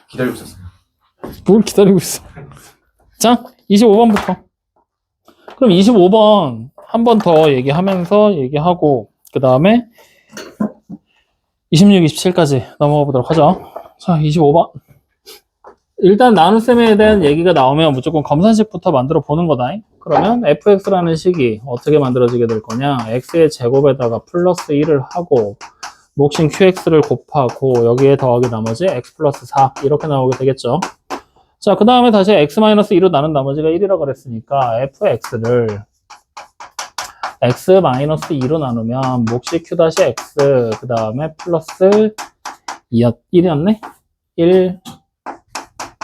기다리고 있었어요. 뭘 기다리고 있어. 자, 25번부터. 그럼 25번 한 번 더 얘기하면서 얘기하고 그 다음에 26, 27까지 넘어가 보도록 하죠. 자, 25번. 일단 나눗셈에 대한 얘기가 나오면 무조건 검산식부터 만들어 보는 거다. 그러면 fx라는 식이 어떻게 만들어지게 될 거냐. x의 제곱에다가 플러스 1을 하고 몫인 qx를 곱하고 여기에 더하기 나머지 x 플러스 4 이렇게 나오게 되겠죠. 자, 그 다음에 다시 x-2로 나눈 나머지가 1이라고 그랬으니까 fx를 x-2로 나누면 몫이 q-x 그 다음에 플러스 1이었네? 1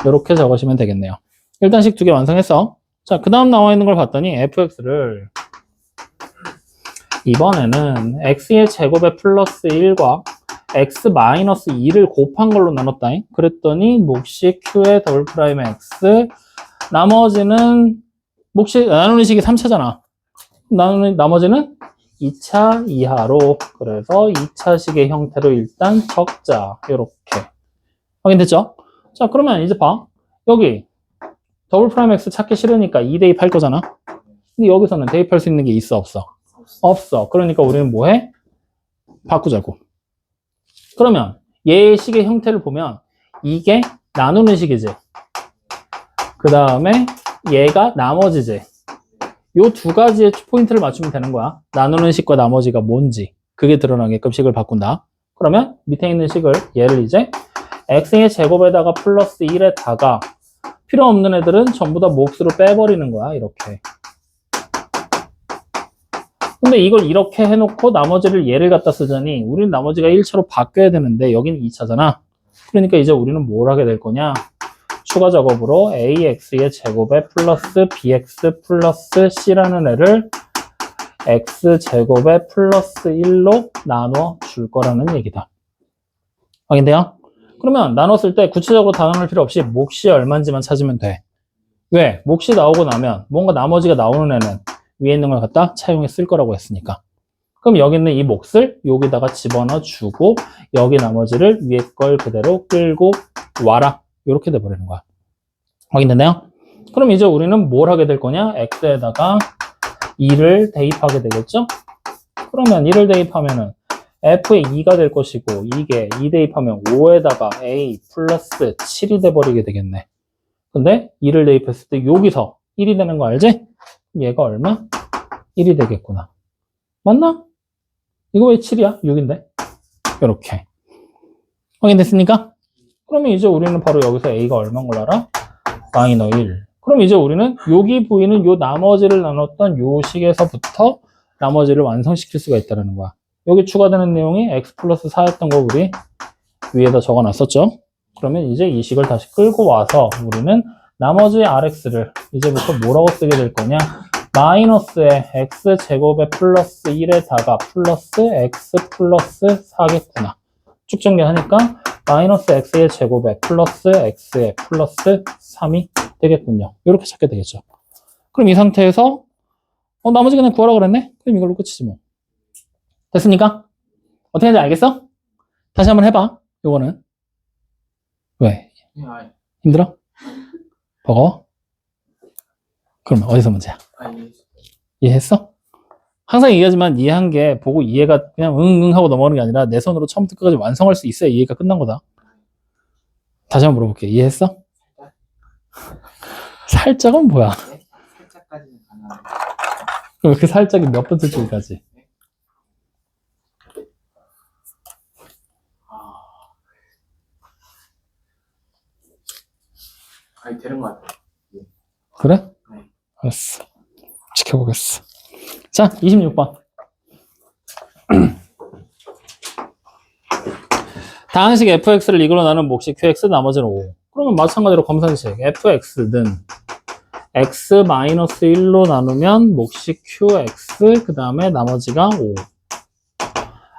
이렇게 적으시면 되겠네요. 일단식 두 개 완성했어. 자, 그 다음 나와 있는 걸 봤더니 fx를 이번에는 x의 제곱에 플러스 1과 x-2를 곱한 걸로 나눴다. 그랬더니 몫이 q의 더블 프라임 x 나머지는 몫이 나누는 식이 3차잖아. 나머지는 2차 이하로 그래서 2차식의 형태로 일단 적자. 이렇게 확인됐죠? 자, 그러면 이제 봐. 여기 더블 프라임 x 찾기 싫으니까 2 대입할 거잖아. 근데 여기서는 대입할 수 있는 게 있어 없어? 없어. 그러니까 우리는 뭐해? 바꾸자고. 그러면 얘의 식의 형태를 보면 이게 나누는 식이지. 그 다음에 얘가 나머지지. 요 두 가지의 포인트를 맞추면 되는 거야. 나누는 식과 나머지가 뭔지 그게 드러나게끔 식을 바꾼다. 그러면 밑에 있는 식을 얘를 이제 x의 제곱에다가 플러스 1에다가 필요 없는 애들은 전부 다 몫으로 빼버리는 거야. 이렇게. 근데 이걸 이렇게 해놓고 나머지를 얘를 갖다 쓰자니 우리는 나머지가 1차로 바뀌어야 되는데 여기는 2차잖아. 그러니까 이제 우리는 뭘 하게 될 거냐. 추가 작업으로 ax의 제곱에 플러스 bx 플러스 c라는 애를 x제곱에 플러스 1로 나눠 줄 거라는 얘기다. 확인돼요? 그러면 나눴을 때 구체적으로 다 나눌 필요 없이 몫이 얼마인지만 찾으면 돼. 왜? 몫이 나오고 나면 뭔가 나머지가 나오는 애는 위에 있는 걸 갖다 차용해 쓸 거라고 했으니까. 그럼 여기 있는 이 몫을 여기다가 집어넣어 주고 여기 나머지를 위에 걸 그대로 끌고 와라. 이렇게 돼버리는 거야. 확인됐나요? 그럼 이제 우리는 뭘 하게 될 거냐? x에다가 2를 대입하게 되겠죠? 그러면 2를 대입하면은 f의 2가 될 것이고 이게 2 대입하면 5에다가 a 플러스 7이 돼버리게 되겠네. 근데 2를 대입했을 때 여기서 1이 되는 거 알지? 얘가 얼마? 1이 되겠구나. 맞나? 이거 왜 7이야? 6인데? 이렇게. 확인됐습니까? 그러면 이제 우리는 바로 여기서 a가 얼마인 걸 알아? 마이너 1. 그럼 이제 우리는 여기 보이는 요 나머지를 나눴던 요 식에서부터 나머지를 완성시킬 수가 있다는 거야. 여기 추가되는 내용이 x 플러스 4였던 거 우리 위에다 적어놨었죠? 그러면 이제 이 식을 다시 끌고 와서 우리는 나머지 rx를 이제부터 뭐라고 쓰게 될 거냐? 마이너스의 x제곱에 플러스 1에다가 플러스 x 플러스 4겠구나. 쭉 정리하니까 마이너스 x의 제곱에 플러스 x의 플러스 3이 되겠군요. 이렇게 찾게 되겠죠. 그럼 이 상태에서 나머지 그냥 구하라 그랬네? 그럼 이걸로 끝이지 뭐. 됐습니까? 어떻게 하는지 알겠어? 다시 한번 해봐. 요거는. 왜? 힘들어? 버거워? 그럼 어디서 문제야? 이해했어? 항상 얘기하지만 이해한 게 보고 이해가 그냥 응응 하고 넘어가는 게 아니라 내 손으로 처음부터 끝까지 완성할 수 있어야 이해가 끝난 거다. 다시 한번 물어볼게. 이해했어? 살짝은 뭐야? 살짝까지는 가능한데. 그럼 그 살짝이 몇 번째 줄까지? 아니 되는 것 같아요. 그래? 네. 알았어. 지켜보겠어. 자, 26번. 다항식 fx를 이걸로 나눈 몫이 qx 나머지는 5. 그러면 마찬가지로 검산식 fx는 x-1로 나누면 몫이 qx 그 다음에 나머지가 5.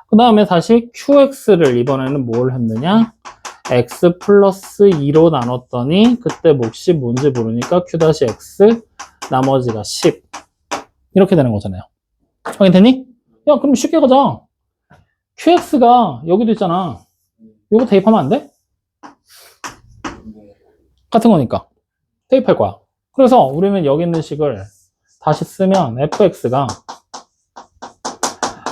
그 다음에 다시 qx를 이번에는 뭘 했느냐? x 플러스 2로 나눴더니 그때 몫이 뭔지 모르니까 q-x 나머지가 10 이렇게 되는 거잖아요. 확인됐니? 야, 그럼 쉽게 가자. qx가 여기도 있잖아. 요거 대입하면 안 돼? 같은 거니까 대입할 거야. 그래서 우리는 여기 있는 식을 다시 쓰면 fx가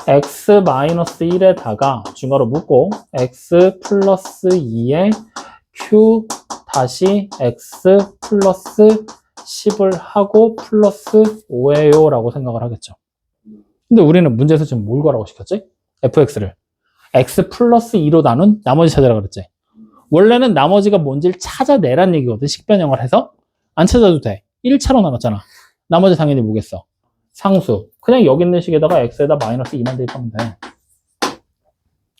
x-1에다가 중괄호 묶고 x 플러스 2에 q 다시 x 플러스 10을 하고 플러스 5예요 라고 생각을 하겠죠. 근데 우리는 문제에서 지금 뭘 구하라고 시켰지? fx를 x 플러스 2로 나눈 나머지 찾으라고 그랬지. 원래는 나머지가 뭔지를 찾아내란 얘기거든. 식변형을 해서 안 찾아도 돼. 1차로 나눴잖아. 나머지 당연히 뭐겠어? 상수. 그냥 여기 있는 식에다가 x에다 마이너스 2만 대입하면 돼.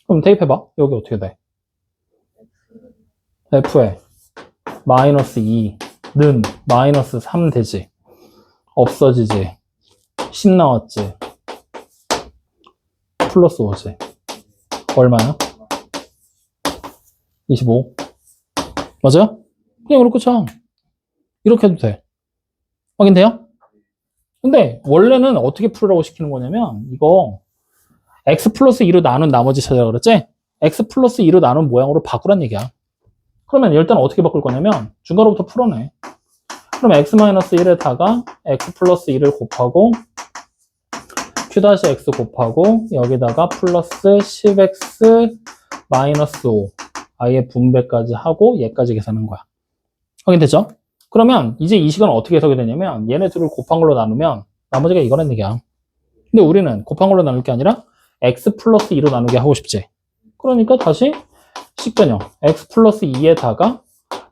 그럼 대입해봐. 여기 어떻게 돼? f에 마이너스 2는 마이너스 3 되지. 없어지지. 10 나왔지. 플러스 5지. 얼마야? 25. 맞아요? 그냥 이렇게 쳐. 이렇게 해도 돼. 확인돼요? 근데 원래는 어떻게 풀으라고 시키는 거냐면 이거 x 플러스 2로 나눈 나머지 찾으라고 그랬지? x 플러스 2로 나눈 모양으로 바꾸란 얘기야. 그러면 일단 어떻게 바꿀 거냐면 중괄호부터 풀어내. 그럼 x-1에다가 x 플러스 2를 곱하고 q-x 곱하고 여기다가 플러스 10x 마이너스 5 아예 분배까지 하고 얘까지 계산한 거야. 확인됐죠? 그러면 이제 이 식은 어떻게 해석이 되냐면 얘네 둘을 곱한 걸로 나누면 나머지가 이거란 얘기야. 근데 우리는 곱한 걸로 나눌 게 아니라 x 플러스 2로 나누게 하고 싶지. 그러니까 다시 식변형 x 플러스 2에다가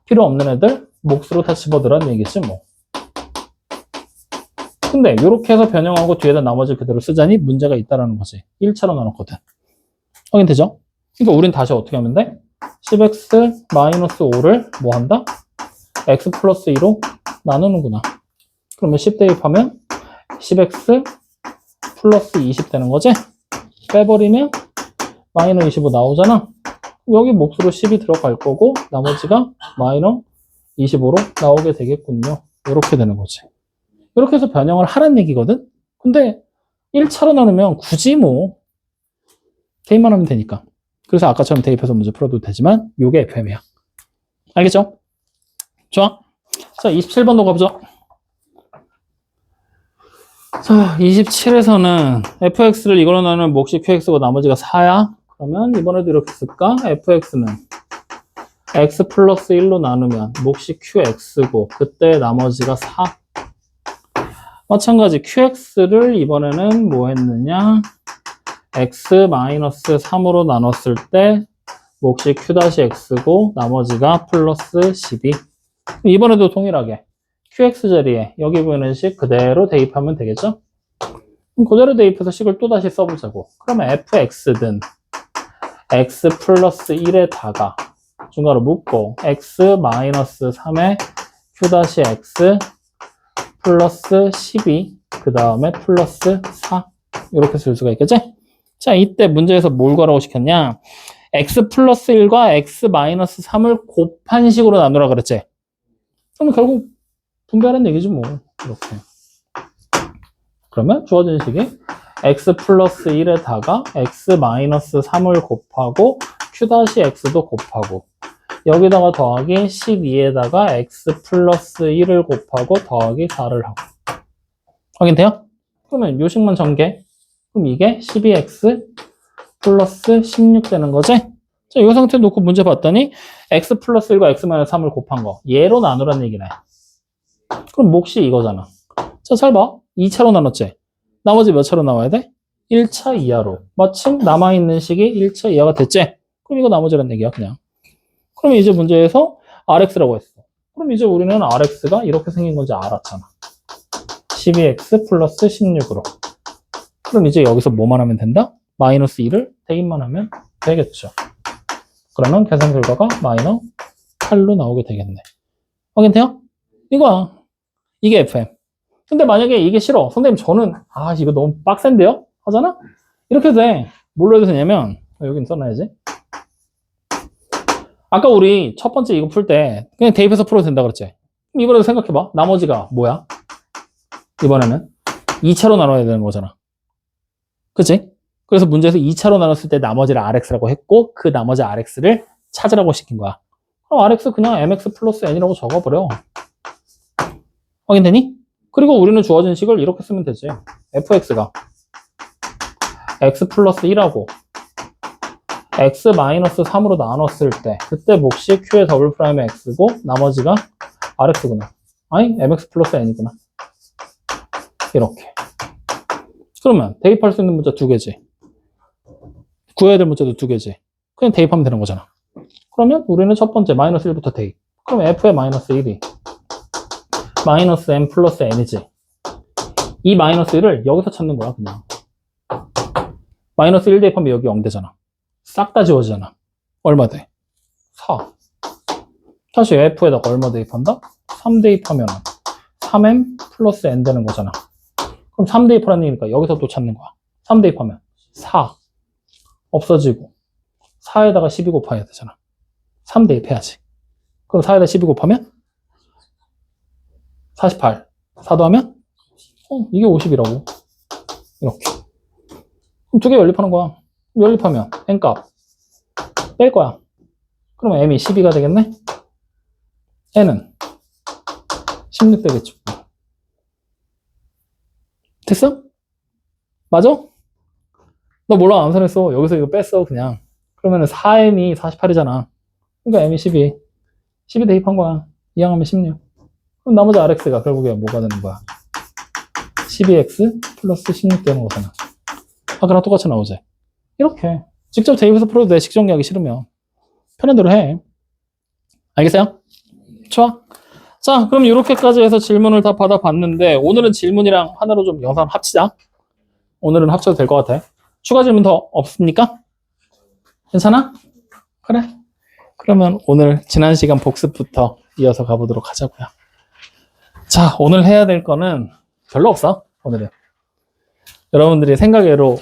필요 없는 애들 몫으로 다 집어넣으라는 얘기지 뭐. 근데 이렇게 해서 변형하고 뒤에다 나머지 그대로 쓰자니 문제가 있다라는 거지. 1차로 나눴거든. 확인되죠? 그러니까 우린 다시 어떻게 하면 돼? 10x 마이너스 5를 뭐 한다? x 플러스 2로 나누는구나. 그러면 10 대입하면 10x 플러스 20 되는 거지? 빼버리면 마이너스 25 나오잖아. 여기 몫으로 10이 들어갈 거고 나머지가 마이너스 25로 나오게 되겠군요. 이렇게 되는 거지. 이렇게 해서 변형을 하라는 얘기거든? 근데 1차로 나누면 굳이 뭐 대입만 하면 되니까. 그래서 아까처럼 대입해서 문제 풀어도 되지만 이게 FM이야. 알겠죠? 좋아? 자, 27번도 가보죠. 자, 27에서는 fx를 이걸로 나누면 몫이 qx고 나머지가 4야. 그러면 이번에도 이렇게 쓸까? fx는 x 플러스 1로 나누면 몫이 qx고 그때 나머지가 4. 마찬가지 qx를 이번에는 뭐 했느냐? x-3으로 나눴을 때 몫이 q-x고 나머지가 플러스 12. 이번에도 동일하게 qx 자리에 여기 보이는 식 그대로 대입하면 되겠죠? 그럼 그대로 대입해서 식을 또 다시 써보자고. 그러면 fx든 x 플러스 1에다가 중괄호 묶고 x-3에 q-x 플러스 12 그 다음에 플러스 4 이렇게 쓸 수가 있겠지? 자, 이때 문제에서 뭘 구하라고 시켰냐? x 플러스 1과 x 마이너스 3을 곱한 식으로 나누라 그랬지? 그럼 결국 분배하는 얘기지 뭐. 이렇게. 그러면 주어진 식이 x 플러스 1에다가 x 마이너스 3을 곱하고 q-x도 곱하고 여기다가 더하기 12에다가 x 플러스 1을 곱하고 더하기 4를 하고. 확인돼요? 그러면 요 식만 전개. 그럼 이게 12x 플러스 16 되는 거지? 자, 이 상태 놓고 문제 봤더니 x 플러스 1과 x 마이너스 3을 곱한 거 얘로 나누라는 얘기네. 그럼 몫이 이거잖아. 자, 잘 봐. 2차로 나눴지? 나머지 몇 차로 나와야 돼? 1차 이하로. 마침 남아있는 식이 1차 이하가 됐지? 그럼 이거 나머지란 얘기야 그냥. 그럼 이제 문제에서 rx라고 했어. 그럼 이제 우리는 rx가 이렇게 생긴 건지 알았잖아. 12x 플러스 16으로. 그럼 이제 여기서 뭐만 하면 된다? 마이너스 2를 대입만 하면 되겠죠. 그러면 계산 결과가 마이너스 8로 나오게 되겠네. 확인돼요? 이거야. 이게 FM. 근데 만약에 이게 싫어. 선생님 저는 이거 너무 빡센데요? 하잖아? 이렇게 돼. 뭘로 해도 되냐면 여긴 써놔야지. 아까 우리 첫 번째 이거 풀 때 그냥 대입해서 풀어도 된다 그랬지? 그럼 이번에도 생각해봐. 나머지가 뭐야? 이번에는 2차로 나눠야 되는 거잖아. 그치? 그래서 문제에서 2차로 나눴을 때 나머지를 rx라고 했고 그 나머지 rx를 찾으라고 시킨 거야. 그럼 Rx 그냥 mx 플러스 n이라고 적어버려. 확인되니? 그리고 우리는 주어진 식을 이렇게 쓰면 되지. fx가 x 플러스 1하고 x 마이너스 3으로 나눴을 때 그때 몫이 q의 더블 프라임의 x고 나머지가 rx구나. 아니 mx 플러스 n이구나. 이렇게. 그러면 대입할 수 있는 문자 두 개지. 구해야 될 문자도 두 개지. 그냥 대입하면 되는 거잖아. 그러면 우리는 첫 번째 마이너스 1부터 대입. 그럼 f의 마이너스 1이 마이너스 n 플러스 n이지. 이 마이너스 1을 여기서 찾는 거야 그냥. 마이너스 1 대입하면 여기 0 되잖아. 싹 다 지워지잖아. 얼마 돼? 4. 다시 f에다가 얼마 대입한다? 3 대입하면 3m 플러스 n 되는 거잖아. 그럼 3 대입하라는 얘기니까 여기서 또 찾는 거야. 3 대입하면 4 없어지고 4에다가 12 곱해야 되잖아. 3 대입해야지. 그럼 4에다 12 곱하면 48. 4 더하면 이게 50이라고. 이렇게. 그럼 두 개 연립하는 거야. 연립하면 n값 뺄 거야. 그러면 m이 12가 되겠네? n은 16 되겠지. 됐어? 맞아? 너 몰라 안 선했어. 여기서 이거 뺐어 그냥. 그러면은 4m이 48이잖아. 그러니까 m이 12. 12 대입한 거야. 이항하면 16. 그럼 나머지 rx가 결국에 뭐가 되는 거야? 12x 플러스 16 되는 거잖아. 아까랑 똑같이 나오지? 이렇게. 직접 대입해서 풀어도 돼. 식정리하기 싫으면. 편한 대로 해. 알겠어요? 좋아. 자, 그럼 이렇게까지 해서 질문을 다 받아봤는데 오늘은 질문이랑 하나로 좀 영상 합치자. 오늘은 합쳐도 될 것 같아. 추가 질문 더 없습니까? 괜찮아? 그래. 그러면 오늘 지난 시간 복습부터 이어서 가보도록 하자고요. 자, 오늘 해야 될 거는 별로 없어. 오늘은. 여러분들이 생각외로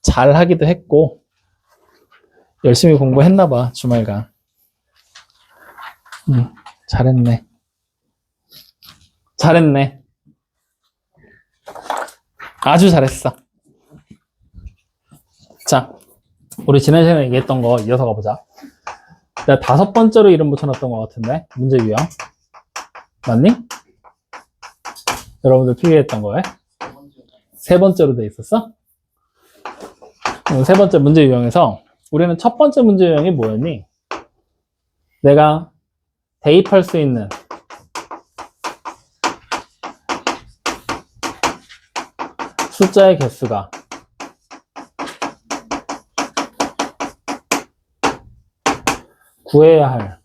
잘 하기도 했고 열심히 공부했나봐. 주말간. 잘했네. 잘했네. 아주 잘했어. 자, 우리 지난 시간에 얘기했던 거 이어서 가보자. 내가 5번째로 이름 붙여놨던 것 같은데 문제 유형 맞니? 여러분들 필기했던 거에 3번째로 돼 있었어? 3번째 문제 유형에서 우리는 첫 번째 문제 유형이 뭐였니? 내가 대입할 수 있는 숫자의 개수가 구해야 할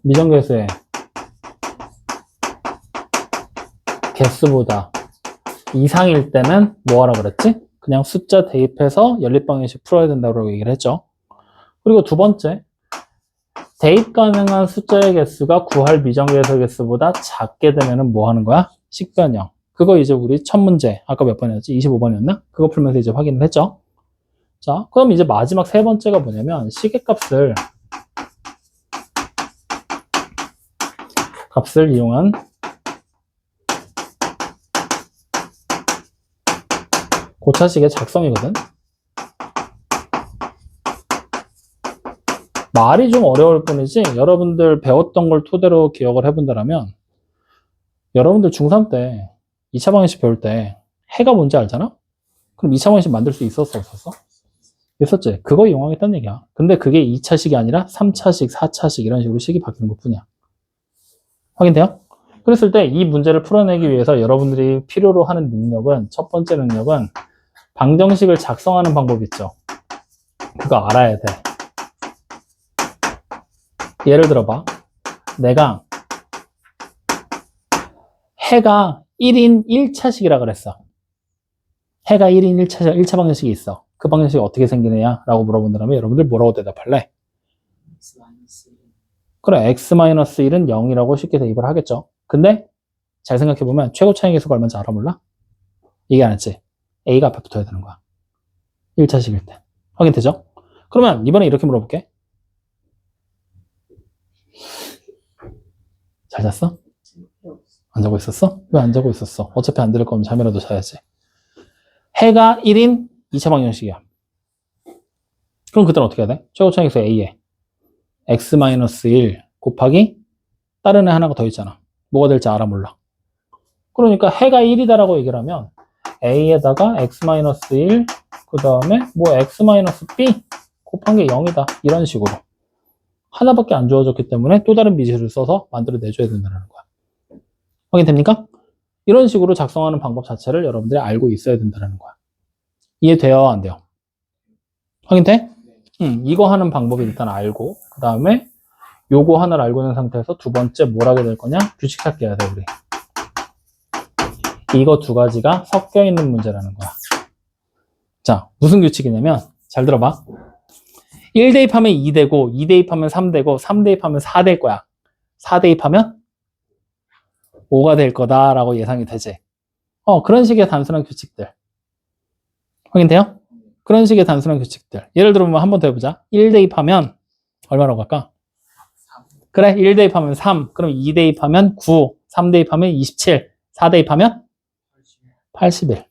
미정계수의 개수보다 이상일 때는 뭐 하라 그랬지? 그냥 숫자 대입해서 연립방정식 풀어야 된다고 얘기를 했죠. 그리고 두 번째, 대입 가능한 숫자의 개수가 구할 미정계수의 개수보다 작게 되면은 뭐 하는 거야? 식변형. 그거 이제 우리 첫 문제, 아까 몇 번이었지? 25번이었나? 그거 풀면서 이제 확인을 했죠. 자, 그럼 이제 마지막 3번째가 뭐냐면 시계값을 이용한 고차식의 작성이거든. 말이 좀 어려울 뿐이지 여러분들 배웠던 걸 토대로 기억을 해본다면 여러분들 중3 때 2차 방정식 배울 때 해가 뭔지 알잖아? 그럼 2차 방정식 만들 수 있었어 없었어? 있었지? 그거 이용하겠다는 얘기야. 근데 그게 2차식이 아니라 3차식, 4차식 이런 식으로 식이 바뀌는 것 뿐이야. 확인돼요? 그랬을 때 이 문제를 풀어내기 위해서 여러분들이 필요로 하는 능력은 첫 번째 능력은 방정식을 작성하는 방법 있죠? 그거 알아야 돼. 예를 들어봐. 내가 해가 1인 1차식이라 그랬어. 해가 1인 1차 방정식이 있어. 그 방정식이 어떻게 생기느냐? 라고 물어본다면 여러분들 뭐라고 대답할래? 그래, x-1은 0이라고 쉽게 대입을 하겠죠. 근데 잘 생각해보면 최고 차이 계수가 얼마인지 알아 몰라? 얘기 안 했지? a가 앞에 붙어야 되는 거야. 1차식일 때. 확인되죠? 그러면 이번에 이렇게 물어볼게. 잘 잤어? 안 자고 있었어? 왜 안 자고 있었어? 어차피 안 들을 거면 잠이라도 자야지. 해가 1인 2차 방정식이야. 그럼 그때는 어떻게 해야 돼? 최고 차이 계수 a에 x-1 곱하기 다른 애 하나가 더 있잖아. 뭐가 될지 알아 몰라. 그러니까 해가 1이다라고 얘기를 하면 a에다가 x-1 그 다음에 뭐 x-b 곱한 게 0이다. 이런 식으로. 하나밖에 안 주어졌기 때문에 또 다른 미지수를 써서 만들어내줘야 된다는 거야. 확인됩니까? 이런 식으로 작성하는 방법 자체를 여러분들이 알고 있어야 된다는 거야. 이해돼요? 안 돼요? 확인돼? 이거 하는 방법을 일단 알고 그 다음에 요거 하나를 알고 있는 상태에서 두 번째 뭘 하게 될 거냐? 규칙 찾기 해야 돼 우리. 이거 두 가지가 섞여 있는 문제라는 거야. 자, 무슨 규칙이냐면 잘 들어봐. 1 대입하면 2 되고 2 대입하면 3 되고 3 대입하면 4 될 거야. 4 대입하면 5가 될 거다라고 예상이 되지. 그런 식의 단순한 규칙들. 확인돼요? 그런 식의 단순한 규칙들. 예를 들어보면 한 번 더 해보자. 1 대입하면 얼마라고 할까? 그래, 1 대입하면 3. 그럼 2 대입하면 9. 3 대입하면 27. 4 대입하면 81.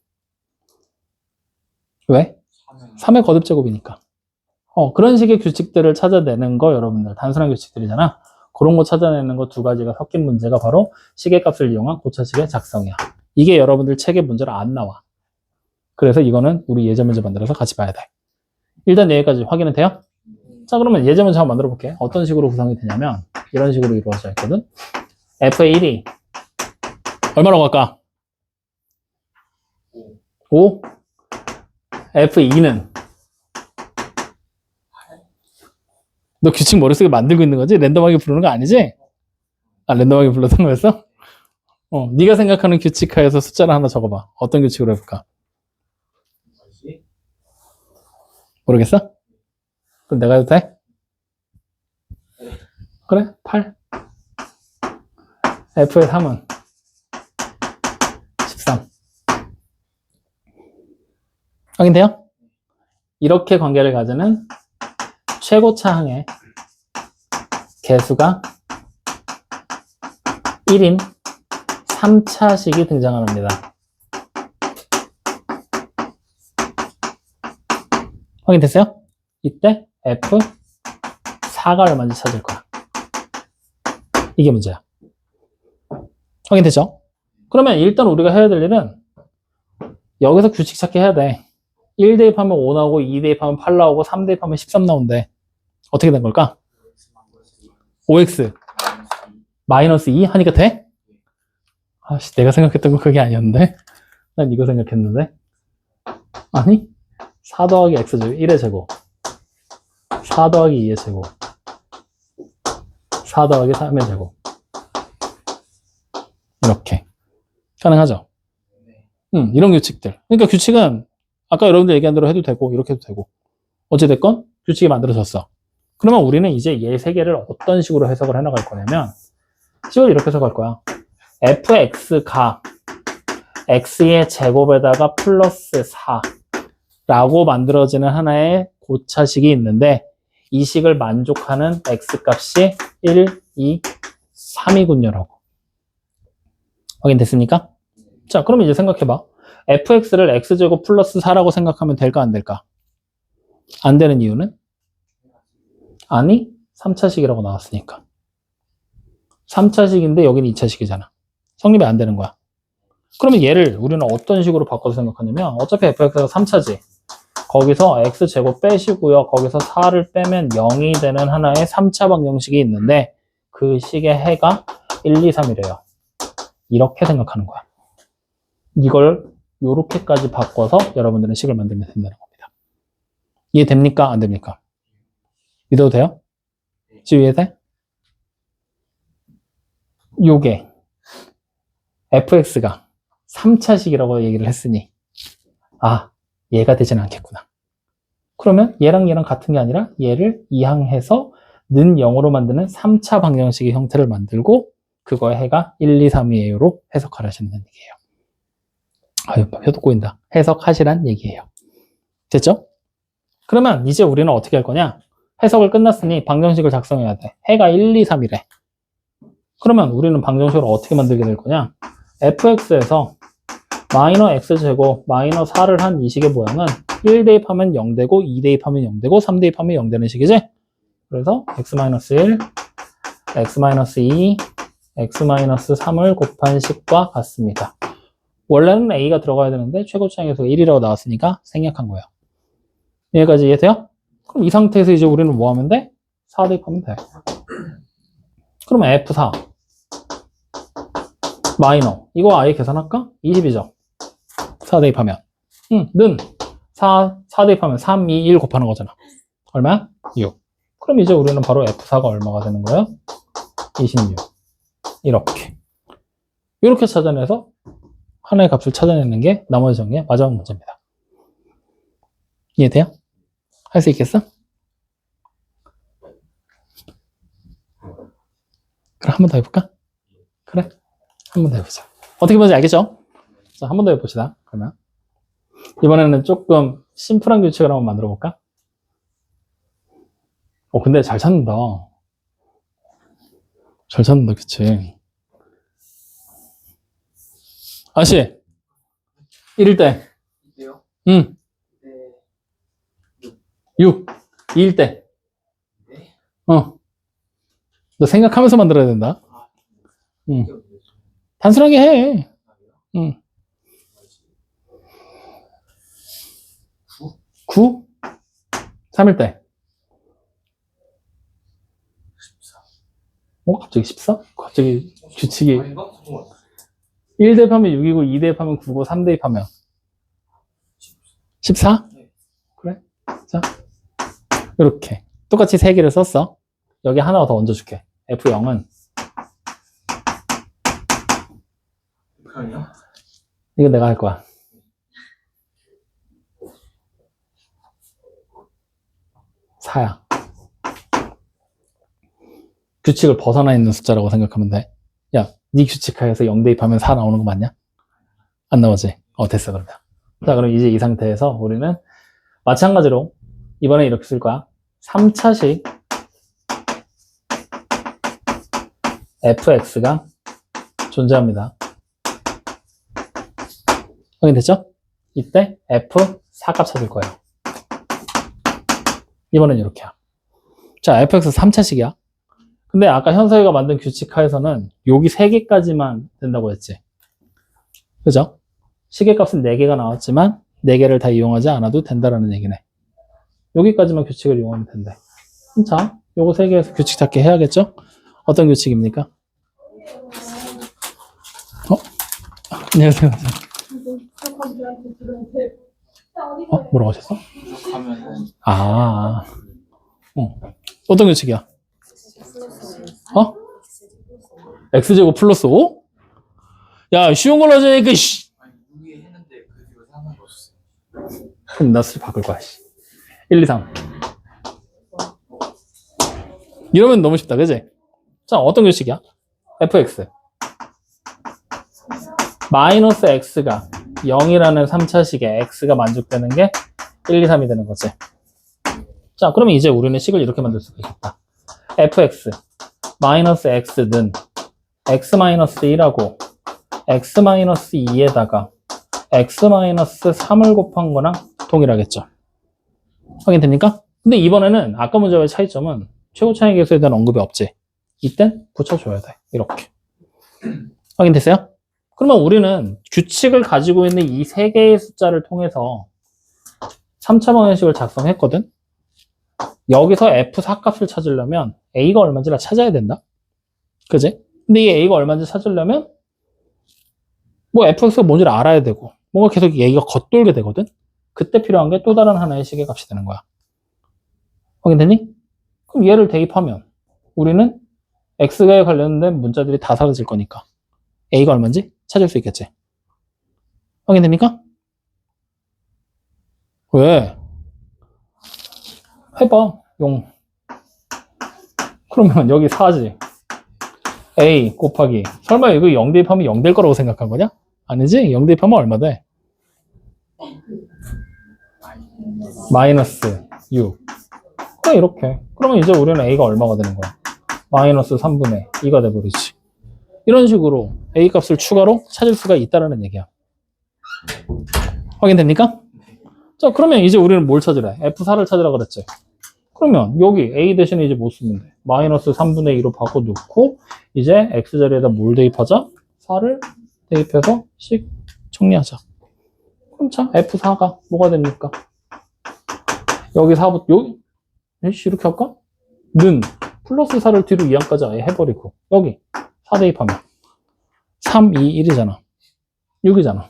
왜? 3의 거듭제곱이니까. 그런 식의 규칙들을 찾아내는 거 여러분들 단순한 규칙들이잖아. 그런 거 찾아내는 거 두 가지가 섞인 문제가 바로 시계값을 이용한 고차식의 작성이야. 이게 여러분들 책의 문제로 안 나와. 그래서 이거는 우리 예제 문제 만들어서 같이 봐야 돼. 일단 여기까지 확인은 돼요? 자, 그러면 예제 문제 한번 만들어 볼게. 어떤 식으로 구성이 되냐면 이런 식으로 이루어져 있거든. F의 1이 얼마라고 할까? 5. F2는 너 규칙 머릿속에 만들고 있는 거지? 랜덤하게 부르는 거 아니지? 아, 랜덤하게 불렀던 거였어? 네가 생각하는 규칙하에서 숫자를 하나 적어봐. 어떤 규칙으로 해볼까? 모르겠어? 그럼 내가 해도 돼? 그래, 8. F의 3은 13. 확인돼요? 이렇게 관계를 가지는 최고차 항의 개수가 1인 3차식이 등장합니다. 확인됐어요? 이때 F4가 얼마인지 찾을 거야. 이게 문제야. 확인됐죠? 그러면 일단 우리가 해야 될 일은 여기서 규칙 찾기 해야 돼. 1 대입하면 5 나오고 2 대입하면 8 나오고 3 대입하면 13 나온대. 어떻게 된 걸까? 5x 마이너스 2 하니까 돼? 아씨, 내가 생각했던 건 그게 아니었는데. 난 이거 생각했는데. 아니 4 더하기 x제곱 1의 제곱 4 더하기 2의 제곱 4 더하기 3의 제곱 이렇게 가능하죠? 이런 규칙들. 그러니까 규칙은 아까 여러분들 얘기한 대로 해도 되고 이렇게 해도 되고 어찌됐건 규칙이 만들어졌어. 그러면 우리는 이제 얘 세 개를 어떤 식으로 해석을 해나갈 거냐면 식을 이렇게 해석할 거야. fx가 x의 제곱에다가 플러스 4라고 만들어지는 하나의 고차식이 있는데 이 식을 만족하는 x값이 1, 2, 3이군요라고. 확인됐습니까? 자, 그럼 이제 생각해봐. fx를 x제곱 플러스 4라고 생각하면 될까 안 될까? 안 되는 이유는? 아니 3차식이라고 나왔으니까. 3차식인데 여기는 2차식이잖아. 성립이 안 되는 거야. 그러면 얘를 우리는 어떤 식으로 바꿔서 생각하냐면 어차피 fx가 3차지. 거기서 x제곱 빼시고요. 거기서 4를 빼면 0이 되는 하나의 3차 방정식이 있는데 그 식의 해가 1, 2, 3이래요. 이렇게 생각하는 거야. 이걸 요렇게까지 바꿔서 여러분들은 식을 만들면 된다는 겁니다. 이해됩니까? 안 됩니까? 믿어도 돼요? 지금 이해돼? 요게 fx가 3차식이라고 얘기를 했으니 아, 얘가 되진 않겠구나. 그러면 얘랑 같은 게 아니라 얘를 이항해서 는 0으로 만드는 3차 방정식의 형태를 만들고 그거의 해가 1, 2, 3이에요로 해석하라시는 얘기예요. 아유, 혀도 꼬인다. 해석하시란 얘기예요. 됐죠? 그러면 이제 우리는 어떻게 할 거냐? 해석을 끝났으니 방정식을 작성해야 돼. 해가 1, 2, 3이래. 그러면 우리는 방정식을 어떻게 만들게 될 거냐? fx에서 마이너 x제곱 마이너 4를 한 이 식의 모양은 1 대입하면 0 되고 2 대입하면 0 되고 3 대입하면 0 되는 식이지? 그래서 x-1, x-2, x-3을 곱한 식과 같습니다. 원래는 a가 들어가야 되는데 최고차항에서 1이라고 나왔으니까 생략한 거예요. 여기까지 이해돼요? 그럼 이 상태에서 이제 우리는 뭐 하면 돼? 4 대입하면 돼. 그럼 F4 마이너 이거 아예 계산할까? 20이죠. 4 대입하면 는 4 대입하면 3, 2, 1 곱하는 거잖아. 얼마야? 6. 그럼 이제 우리는 바로 F4가 얼마가 되는 거예요? 26. 이렇게 찾아내서 하나의 값을 찾아내는 게 나머지 정리의 마지막 문제입니다. 이해돼요? 할 수 있겠어? 그럼 한 번 더 해볼까? 그래? 한 번 더 해보자. 어떻게 보는지 알겠죠? 자, 한 번 더 해봅시다. 그러면 이번에는 조금 심플한 규칙을 한번 만들어 볼까? 근데 잘 찾는다. 잘 찾는다, 규칙. 아씨 1일 때 이때요? 응. 네. 6 2일 때 네. 너 생각하면서 만들어야 된다. 응. 단순하게 해. 응. 9 3일 때 14. 갑자기 14? 갑자기 규칙이 아닌가? 잠깐만. 1 대입하면 6이고 2 대입하면 9고 3 대입하면 14? 네. 그래? 자, 이렇게 똑같이 3개를 썼어. 여기 하나 더 얹어줄게. F0은 그럼요? 이거 내가 할 거야. 4야. 규칙을 벗어나 있는 숫자라고 생각하면 돼. 야, 네 규칙하에서 0 대입하면 4 나오는 거 맞냐? 안 나오지? 됐어, 그러면. 자, 그럼 이제 이 상태에서 우리는 마찬가지로 이번에 이렇게 쓸 거야. 3차식 fx가 존재합니다. 확인됐죠? 이때 f4 값 찾을 거예요. 이번엔 이렇게야. 자, fx 3차식이야. 근데 아까 현석이가 만든 규칙하에서는 여기 3개까지만 된다고 했지. 그죠? 시계값은 4개가 나왔지만 4개를 다 이용하지 않아도 된다라는 얘기네. 여기까지만 규칙을 이용하면 된대. 자, 요거 3개에서 규칙 찾기 해야겠죠? 어떤 규칙입니까? 안녕하세요. 뭐라고 하셨어? 부족하면은 어떤 규칙이야? x제곱 플러스 5? 야, 쉬운 걸로 하자니까, 씨. 아니 6에 했는데 그 뒤로 상관이 없었어요. 그럼 나 수를 바꿀 거야, 씨. 1, 2, 3. 이러면 너무 쉽다, 그지? 자, 어떤 규칙이야? fx. 마이너스 x가 0이라는 3차식에 x가 만족되는 게 1, 2, 3이 되는 거지. 자, 그러면 이제 우리는 식을 이렇게 만들 수가 있겠다. fx 마이너스 x는 x-1하고 x-2에다가 x-3을 곱한 거랑 동일하겠죠. 확인됩니까? 근데 이번에는 아까 문제와의 차이점은 최고차항 계수에 대한 언급이 없지. 이땐 붙여줘야 돼. 이렇게. 확인됐어요? 그러면 우리는 규칙을 가지고 있는 이 3개의 숫자를 통해서 3차 방정식을 작성했거든? 여기서 F4 값을 찾으려면 A가 얼마인지를 찾아야 된다? 그지? 근데 이 A가 얼마인지 찾으려면 뭐 FX가 뭔지를 알아야 되고 뭔가 계속 A가 겉돌게 되거든? 그때 필요한 게 또 다른 하나의 시계값이 되는 거야. 확인되니? 그럼 얘를 대입하면 우리는 X가에 관련된 문자들이 다 사라질 거니까 A가 얼마인지 찾을 수 있겠지. 확인됩니까? 왜? 해봐. 용. 그러면 여기 4지. A 곱하기. 설마 이거 0 대입하면 0 될 거라고 생각한 거냐? 아니지? 0 대입하면 얼마 돼? 마이너스 6. 그래, 이렇게. 그러면 이제 우리는 A가 얼마가 되는 거야? 마이너스 3분의 2가 돼버리지. 이런 식으로 A 값을 추가로 찾을 수가 있다는 얘기야. 확인됩니까? 자, 그러면 이제 우리는 뭘 찾으래? F4를 찾으라 그랬지. 그러면 여기 a 대신에 이제 뭐 쓰면 돼? 마이너스 3분의 2로 바꿔놓고 이제 x 자리에다 뭘 대입하자? 4를 대입해서 씩 정리하자. 그럼 자, F4가 뭐가 됩니까? 여기 4부터 여기 이렇게 할까? 는 플러스 4를 뒤로 2항까지 아예 해버리고 여기 4 대입하면 3, 2, 1이잖아. 6이잖아.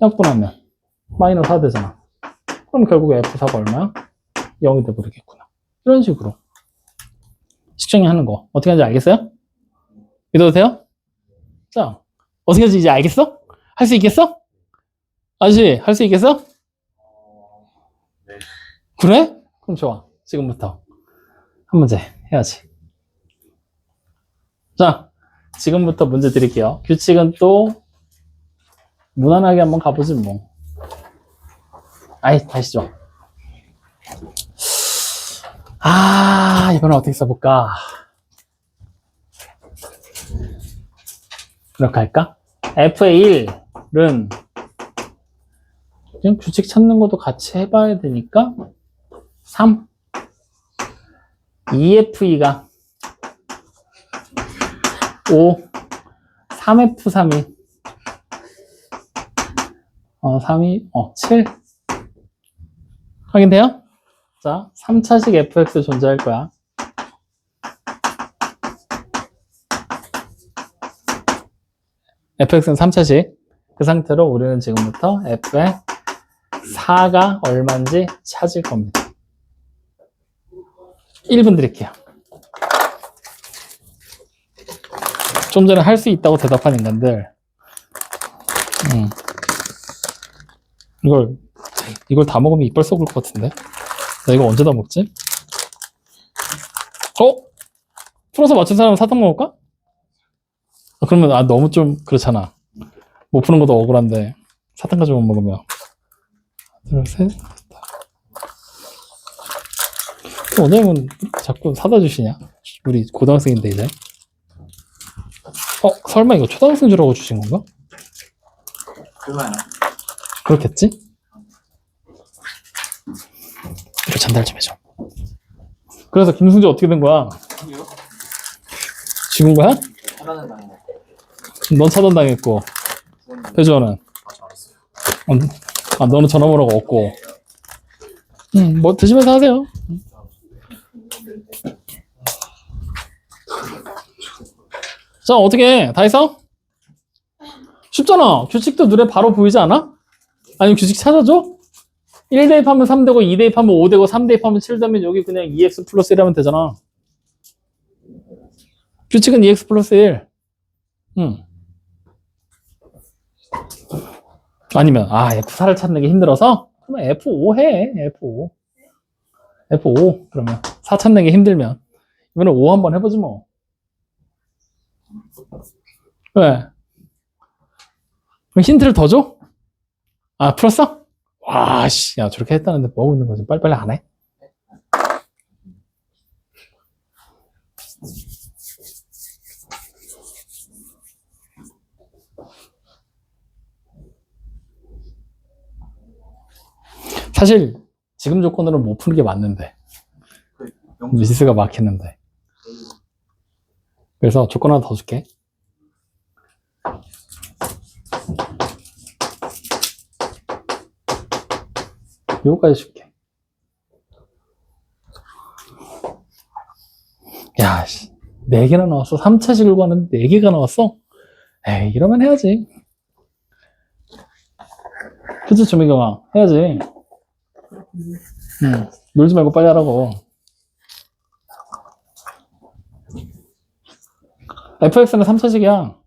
약분하면 마이너스 4 되잖아. 그럼 결국에 F4가 얼마야? 0이 돼버리겠구나. 이런 식으로 식정리하는 거 어떻게 하는지 알겠어요? 믿어도 돼요? 자, 어떻게 하는지 이제 알겠어? 할 수 있겠어? 아저씨, 할 수 있겠어? 네. 그래? 그럼 좋아. 지금부터 한 문제 해야지. 자, 지금부터 문제 드릴게요. 규칙은 또 무난하게 한번 가보지 뭐. 아이, 다시 줘. 이번엔 어떻게 써볼까? 이렇게 할까? F의 1은 그냥 규칙 찾는 것도 같이 해봐야 되니까 3 2F2가 5 3F3이 3이 7 확인돼요? 자, 3차식 fx 존재할 거야. fx는 3차식. 그 상태로 우리는 지금부터 f의 4가 얼마인지 찾을 겁니다. 1분 드릴게요. 좀 전에 할 수 있다고 대답한 인간들. 이걸 다 먹으면 이빨 썩을 것 같은데. 나 이거 언제 다 먹지? 풀어서 맞춘 사람은 사탕 먹을까? 그러면 너무 좀 그렇잖아. 못 푸는 것도 억울한데 사탕까지 못 먹으면. 둘, 셋. 원장님은 자꾸 사다 주시냐? 우리 고등학생인데 이제. 설마 이거 초등학생 주라고 주신 건가? 그거야. 그렇겠지? 이거 전달 좀 해줘. 그래서 김승재 어떻게 된 거야? 아니요. 죽은 거야? 하나는 나는 넌 차단당했고 배주원은? 알았어요. 너는 전화번호가 없고. 뭐 드시면서 하세요. 자, 어떻게 해? 다 했어? 쉽잖아. 규칙도 눈에 바로 보이지 않아? 아니면 규칙 찾아줘? 1 대입하면 3 되고 2 대입하면 5 되고 3 대입하면 7 되면 여기 그냥 2x 플러스 1 하면 되잖아. 규칙은 2x 플러스 1. 아니면 F4를 찾는 게 힘들어서? 그러면 F5 해. F5. F5. 그러면 4 찾는 게 힘들면 이번엔 5 한번 해보지 뭐. 왜? 그럼 힌트를 더 줘? 풀었어? 와, 씨. 야, 저렇게 했다는데 뭐 하고 있는 거지? 빨리빨리 안 해? 사실 지금 조건으로 못 푸는 게 맞는데 미스가 막히는데. 그래서 조건 하나 더 줄게. 이거까지 줄게. 야, 씨. 4개나 나왔어. 3차식을 구하는데 4개가 나왔어? 에이, 이러면 해야지. 그치, 조미경아? 해야지. 놀지 말고 빨리 하라고. fx는 3차식이야.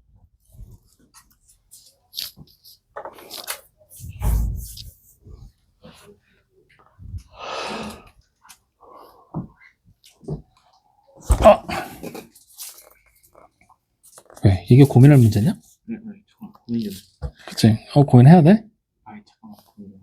왜? 이게 고민할 문제냐? 네, 잠깐만. 고민이. 그치. 고민해야 돼? 잠깐만. 고민이.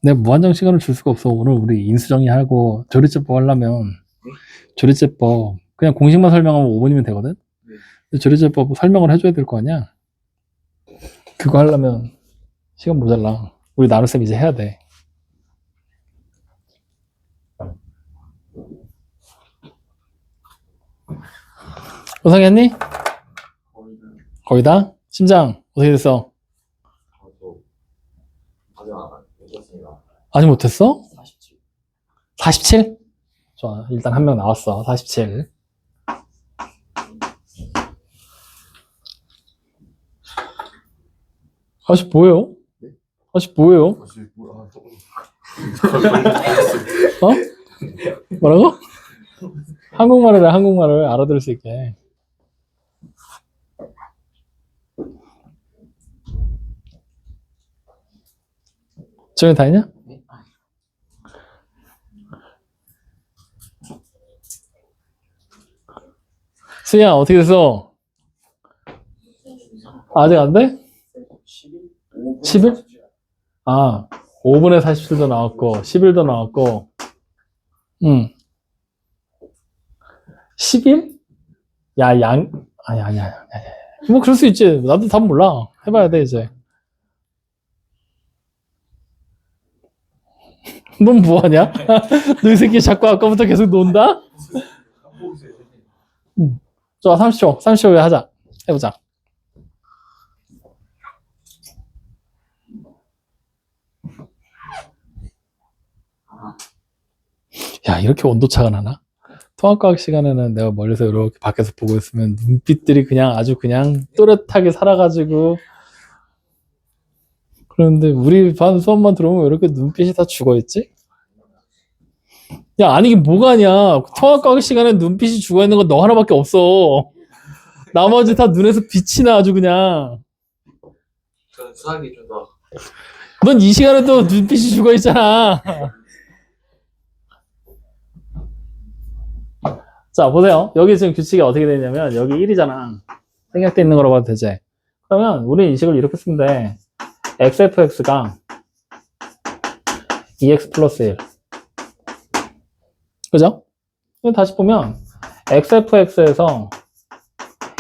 내가 무한정 시간을 줄 수가 없어. 오늘 우리 인수정리하고 조리제법 하려면 조리제법 그냥 공식만 설명하면 5분이면 되거든? 근데 조리제법 설명을 해줘야 될 거 아니야? 그거 하려면 시간 모자라. 우리 나눗셈 이제 해야 돼. 우상이 했니? 거의 다? 심장 어떻게 됐어? 저도 아직 안 했습니다. 아직 못했어? 47. 47? 좋아. 일단 한 명 나왔어. 47. 아직 뭐예요? 아직 뭐예요? 다시 뭐야? 어? 뭐라고? 한국말을 해, 한국말을 알아들을 수 있게. 지금 다 했냐? 네. 수희야, 어떻게 됐어? 아직 안 돼? 11? 11? 아, 5분에 47도 나왔고, 11도 나왔고, 11? 야, 아니야. 뭐, 그럴 수 있지. 나도 답 몰라. 해봐야 돼, 이제. 넌 뭐하냐? 너 이 새끼 자꾸 아까부터 계속 논다? 좋아, 30초. 30초 에 하자. 해보자. 야, 이렇게 온도차가 나나? 통합과학 시간에는 내가 멀리서 이렇게 밖에서 보고 있으면 눈빛들이 그냥 아주 그냥 또렷하게 살아가지고 그런데 우리 반 수업만 들어오면 왜 이렇게 눈빛이 다 죽어있지? 야, 아니 이게 뭐가 아니야. 통합과학 시간에 눈빛이 죽어있는 건 너 하나밖에 없어. 나머지 다 눈에서 빛이 나 아주 그냥. 저는 수학이 좀 더. 넌 이 시간에도 눈빛이 죽어있잖아. 자, 보세요. 여기 지금 규칙이 어떻게 되냐면, 여기 1이잖아. 생략돼 있는 거라고 봐도 되지. 그러면, 우리 이 식을 이렇게 쓰면 돼. xfx가 2x 플러스 1. 그죠? 다시 보면, xfx에서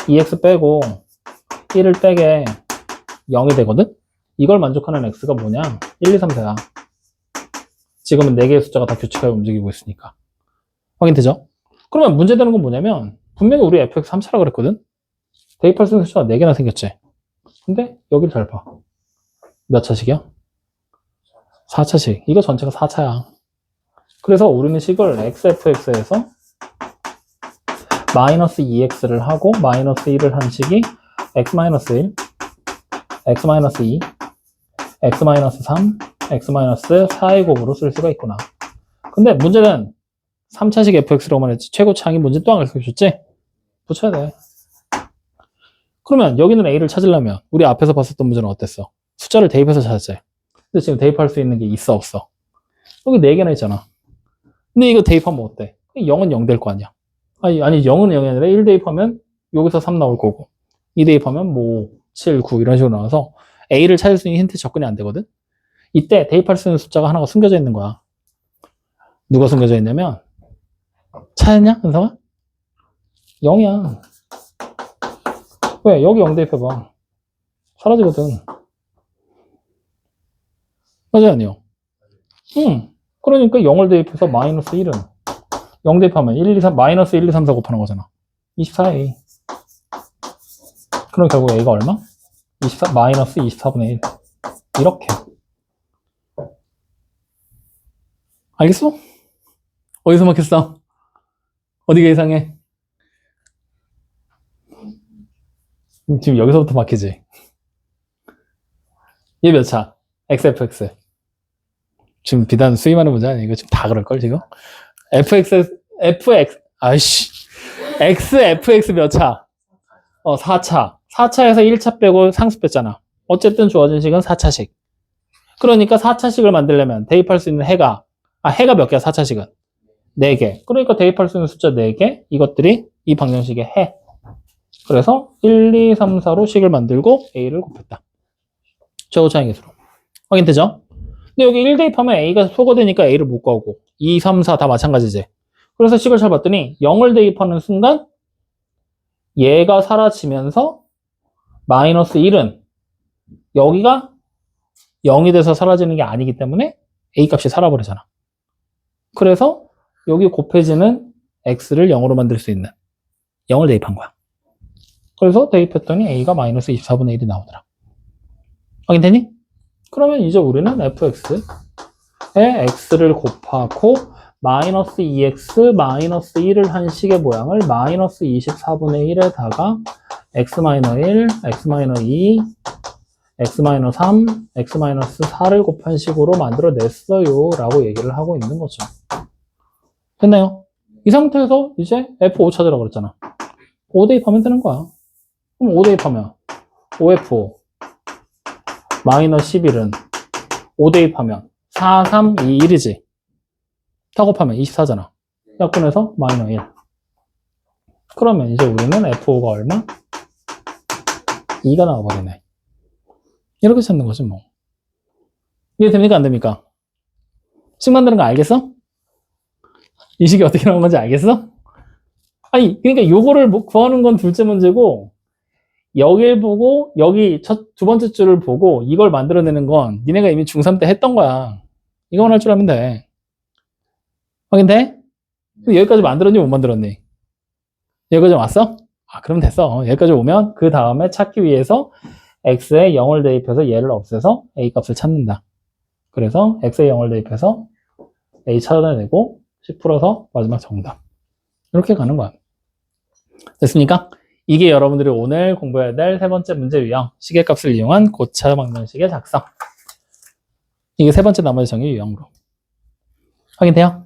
2x 빼고, 1을 빼게 0이 되거든? 이걸 만족하는 x가 뭐냐? 1, 2, 3, 4야. 지금은 4개의 숫자가 다 규칙하게 움직이고 있으니까. 확인되죠? 그러면 문제되는 건 뭐냐면 분명히 우리 fx 3차라고 그랬거든? 대입할 수 있는 숫자가 4개나 생겼지? 근데 여기를 잘 봐. 몇 차식이야? 4차식. 이거 전체가 4차야. 그래서 우리는 식을 xfx에서 마이너스 2x를 하고 마이너스 1을 한 식이 x-1, x-2, x-3, x-4의 곱으로 쓸 수가 있구나. 근데 문제는 3차식 fx라고만 했지. 최고차항이 문제 또 안 가르쳐줬지? 붙여야 돼. 그러면 여기는 a를 찾으려면 우리 앞에서 봤었던 문제는 어땠어? 숫자를 대입해서 찾았지. 근데 지금 대입할 수 있는 게 있어 없어? 여기 4개나 있잖아. 근데 이거 대입하면 어때? 0은 0 될 거 아니야. 아니 0은 0이 아니라 1 대입하면 여기서 3 나올 거고 2 대입하면 뭐 5, 7, 9 이런 식으로 나와서 a를 찾을 수 있는 힌트 접근이 안 되거든? 이때 대입할 수 있는 숫자가 하나가 숨겨져 있는 거야. 누가 숨겨져 있냐면 찾았냐? 은성아? 0이야. 왜? 여기 0 대입해봐. 사라지거든. 맞아요? 아니요? 응. 그러니까 0을 대입해서 마이너스 1은 0 대입하면 1, 2, 3, 마이너스 1, 2, 3, 4 곱하는 거잖아. 24a. 그럼 결국 a가 얼마? 24, 마이너스 24분의 1. 이렇게. 알겠어? 어디서 막혔어? 어디가 이상해? 지금 여기서부터 막히지? 얘 몇 차? xfx. 지금 비단 수임하는 문제 아니야? 이거 지금 다 그럴걸, 지금? xfx 몇 차? 4차. 4차에서 1차 빼고 상수 뺐잖아. 어쨌든 주어진 식은 4차식. 그러니까 4차식을 만들려면 대입할 수 있는 해가 몇 개야, 4차식은? 4개. 그러니까 대입할 수 있는 숫자 4개, 이것들이 이 방정식의 해. 그래서 1, 2, 3, 4로 식을 만들고 a를 곱했다. 최고차항의 수로. 확인되죠? 근데 여기 1 대입하면 a가 소거되니까 a를 못 구하고 2, 3, 4 다 마찬가지지. 그래서 식을 잘 봤더니 0을 대입하는 순간 얘가 사라지면서 마이너스 1은 여기가 0이 돼서 사라지는 게 아니기 때문에 a 값이 살아버리잖아. 그래서 여기 곱해지는 x를 0으로 만들 수 있는 0을 대입한 거야. 그래서 대입했더니 a가 마이너스 24분의 1이 나오더라. 확인되니? 그러면 이제 우리는 fx에 x를 곱하고 마이너스 2x 마이너스 1을 한 식의 모양을 마이너스 24분의 1에다가 x-1, x-2, x-3, x-4를 곱한 식으로 만들어냈어요 라고 얘기를 하고 있는 거죠. 됐나요? 이 상태에서 이제 f5 찾으라고 그랬잖아. 5 대입하면 되는 거야. 그럼 5 대입하면 5f 마이너스 11은 5 대입하면 4, 3, 2, 1이지. 다 곱하면 24잖아. 약분해서 마이너스 1. 그러면 이제 우리는 f5가 얼마? 2가 나와버리네. 이렇게 찾는 거지 뭐. 이해됩니까? 안 됩니까? 식 만드는 거 알겠어? 이 식이 어떻게 나온 건지 알겠어? 아니 그러니까 요거를 구하는 건 둘째 문제고 여길 보고 여기 두 번째 줄을 보고 이걸 만들어내는 건 니네가 이미 중3 때 했던 거야. 이거만 할 줄 알면 돼. 확인돼? 여기까지 만들었니 못 만들었니? 여기까지 왔어? 아 그럼 됐어. 여기까지 오면 그 다음에 찾기 위해서 x에 0을 대입해서 얘를 없애서 a 값을 찾는다. 그래서 x에 0을 대입해서 a 찾아내고 10 풀어서 마지막 정답. 이렇게 가는 거야. 됐습니까? 이게 여러분들이 오늘 공부해야 될 세 번째 문제 유형, 시계값을 이용한 고차 방정식의 작성. 이게 세 번째 나머지 정의 유형으로. 확인돼요?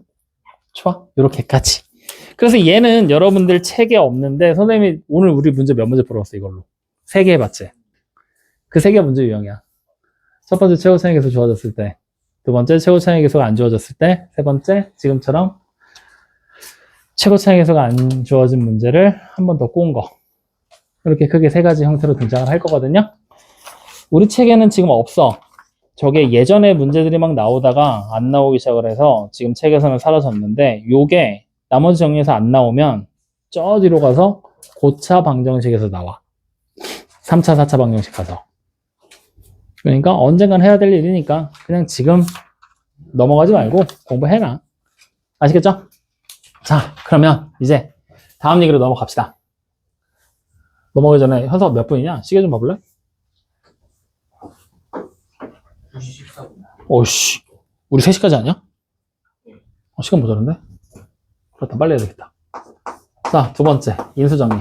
좋아. 요렇게까지. 그래서 얘는 여러분들 책에 없는데 선생님이 오늘 우리 문제 몇 문제 풀었어 이걸로. 3개 해봤지? 그 3개 문제 유형이야. 첫 번째 최고 차익 계속 주어졌을 때, 두 번째 최고 차익 계속 안 주어졌을 때, 세 번째 지금처럼 최고 차익 계속 안 주어진 문제를 한 번 더 꼬은 거. 이렇게 크게 3가지 형태로 등장을 할 거거든요. 우리 책에는 지금 없어. 저게 예전에 문제들이 막 나오다가 안 나오기 시작을 해서 지금 책에서는 사라졌는데 요게 나머지 정리에서 안 나오면 저 뒤로 가서 고차 방정식에서 나와. 3차, 4차 방정식 가서. 그러니까 언젠간 해야 될 일이니까 그냥 지금 넘어가지 말고 공부해라. 아시겠죠? 자, 그러면 이제 다음 얘기로 넘어갑시다. 넘어가기 전에 현석 몇 분이냐? 시계 좀 봐볼래? 2시 14분. 오씨, 우리 3시까지 아니야? 시간 모자란데? 그렇다, 빨리 해야 되겠다. 자, 두 번째, 인수정리.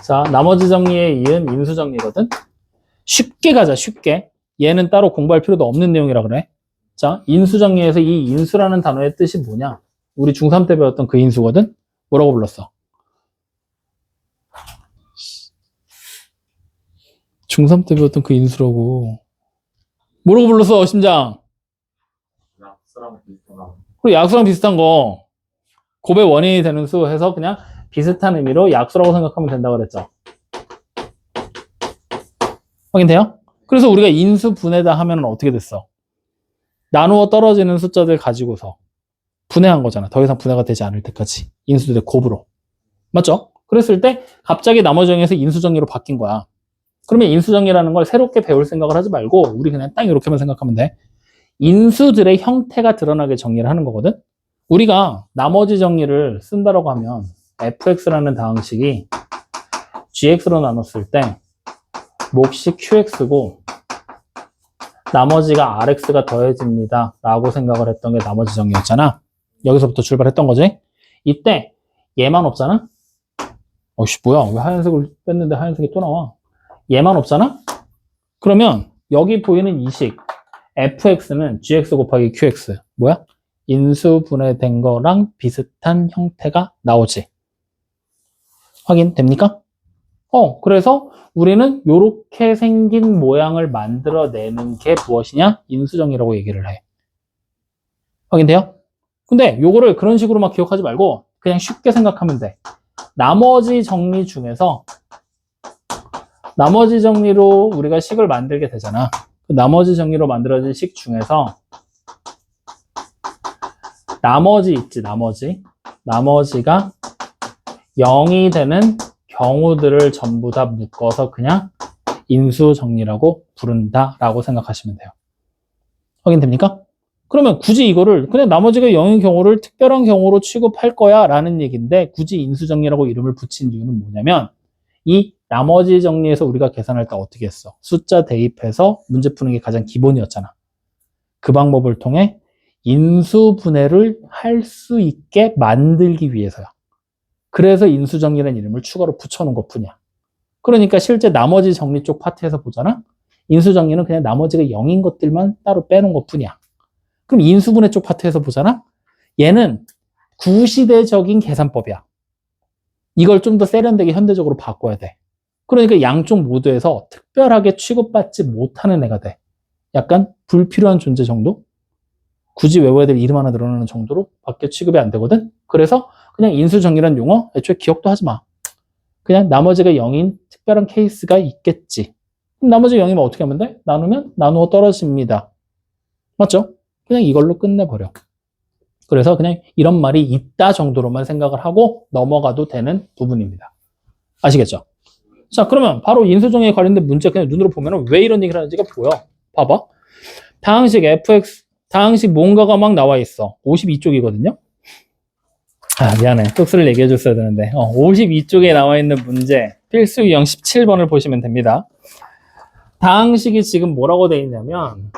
자, 나머지 정리에 이은 인수정리거든? 쉽게 가자, 쉽게. 얘는 따로 공부할 필요도 없는 내용이라 그래. 자, 인수정리에서 이 인수라는 단어의 뜻이 뭐냐? 우리 중3 때 배웠던 그 인수거든? 뭐라고 불렀어? 중3 때 배웠던 그 인수라고. 뭐라고 불렀어, 심장? 약수랑 비슷한 거. 그리고 약수랑 비슷한 거. 곱의 원인이 되는 수 해서 그냥 비슷한 의미로 약수라고 생각하면 된다고 그랬죠. 확인돼요? 그래서 우리가 인수 분해다 하면은 어떻게 됐어? 나누어 떨어지는 숫자들 가지고서 분해한 거잖아. 더 이상 분해가 되지 않을 때까지. 인수들의 곱으로. 맞죠? 그랬을 때 갑자기 나머지 정리에서 인수정리로 바뀐 거야. 그러면 인수정리라는 걸 새롭게 배울 생각을 하지 말고 우리 그냥 딱 이렇게만 생각하면 돼. 인수들의 형태가 드러나게 정리를 하는 거거든. 우리가 나머지 정리를 쓴다라고 하면 fx라는 다항식이 gx로 나눴을 때 몫이 qx고 나머지가 rx가 더해집니다 라고 생각을 했던 게 나머지 정리였잖아. 여기서부터 출발했던 거지. 이때 얘만 없잖아. 어이씨 뭐야, 왜 하얀색을 뺐는데 하얀색이 또 나와. 얘만 없잖아. 그러면 여기 보이는 이 식 fx는 gx 곱하기 qx 뭐야? 인수분해된 거랑 비슷한 형태가 나오지. 확인됩니까? 그래서 우리는 이렇게 생긴 모양을 만들어내는 게 무엇이냐? 인수정리라고 얘기를 해. 확인돼요? 근데 요거를 그런 식으로 막 기억하지 말고 그냥 쉽게 생각하면 돼. 나머지 정리 중에서 나머지 정리로 우리가 식을 만들게 되잖아. 그 나머지 정리로 만들어진 식 중에서 나머지 있지, 나머지가 0이 되는 경우들을 전부 다 묶어서 그냥 인수정리라고 부른다라고 생각하시면 돼요. 확인됩니까? 그러면 굳이 이거를 그냥 나머지가 0인 경우를 특별한 경우로 취급할 거야 라는 얘기인데 굳이 인수정리라고 이름을 붙인 이유는 뭐냐면 이 나머지 정리에서 우리가 계산할 때 어떻게 했어? 숫자 대입해서 문제 푸는 게 가장 기본이었잖아. 그 방법을 통해 인수분해를 할 수 있게 만들기 위해서야. 그래서 인수정리라는 이름을 추가로 붙여놓은 것 뿐이야. 그러니까 실제 나머지 정리 쪽 파트에서 보잖아. 인수정리는 그냥 나머지가 0인 것들만 따로 빼놓은 것 뿐이야. 그럼 인수분해 쪽 파트에서 보잖아. 얘는 구시대적인 계산법이야. 이걸 좀 더 세련되게 현대적으로 바꿔야 돼. 그러니까 양쪽 모두에서 특별하게 취급받지 못하는 애가 돼. 약간 불필요한 존재 정도? 굳이 외워야 될 이름 하나 늘어나는 정도로 밖에 취급이 안 되거든? 그래서 그냥 인수정리란 용어 애초에 기억도 하지 마. 그냥 나머지가 0인 특별한 케이스가 있겠지. 그럼 나머지 0이면 어떻게 하면 돼? 나누면 나누어 떨어집니다. 맞죠? 그냥 이걸로 끝내버려. 그래서 그냥 이런 말이 있다 정도로만 생각을 하고 넘어가도 되는 부분입니다. 아시겠죠? 자, 그러면 바로 인수정리에 관련된 문제 그냥 눈으로 보면 왜 이런 얘기를 하는지가 보여. 봐봐. 다항식 fx, 다항식 뭔가가 막 나와 있어. 52쪽이거든요. 아, 미안해. 쪽수를 얘기해 줬어야 되는데. 52쪽에 나와 있는 문제, 필수 유형 17번을 보시면 됩니다. 다항식이 지금 뭐라고 돼 있냐면,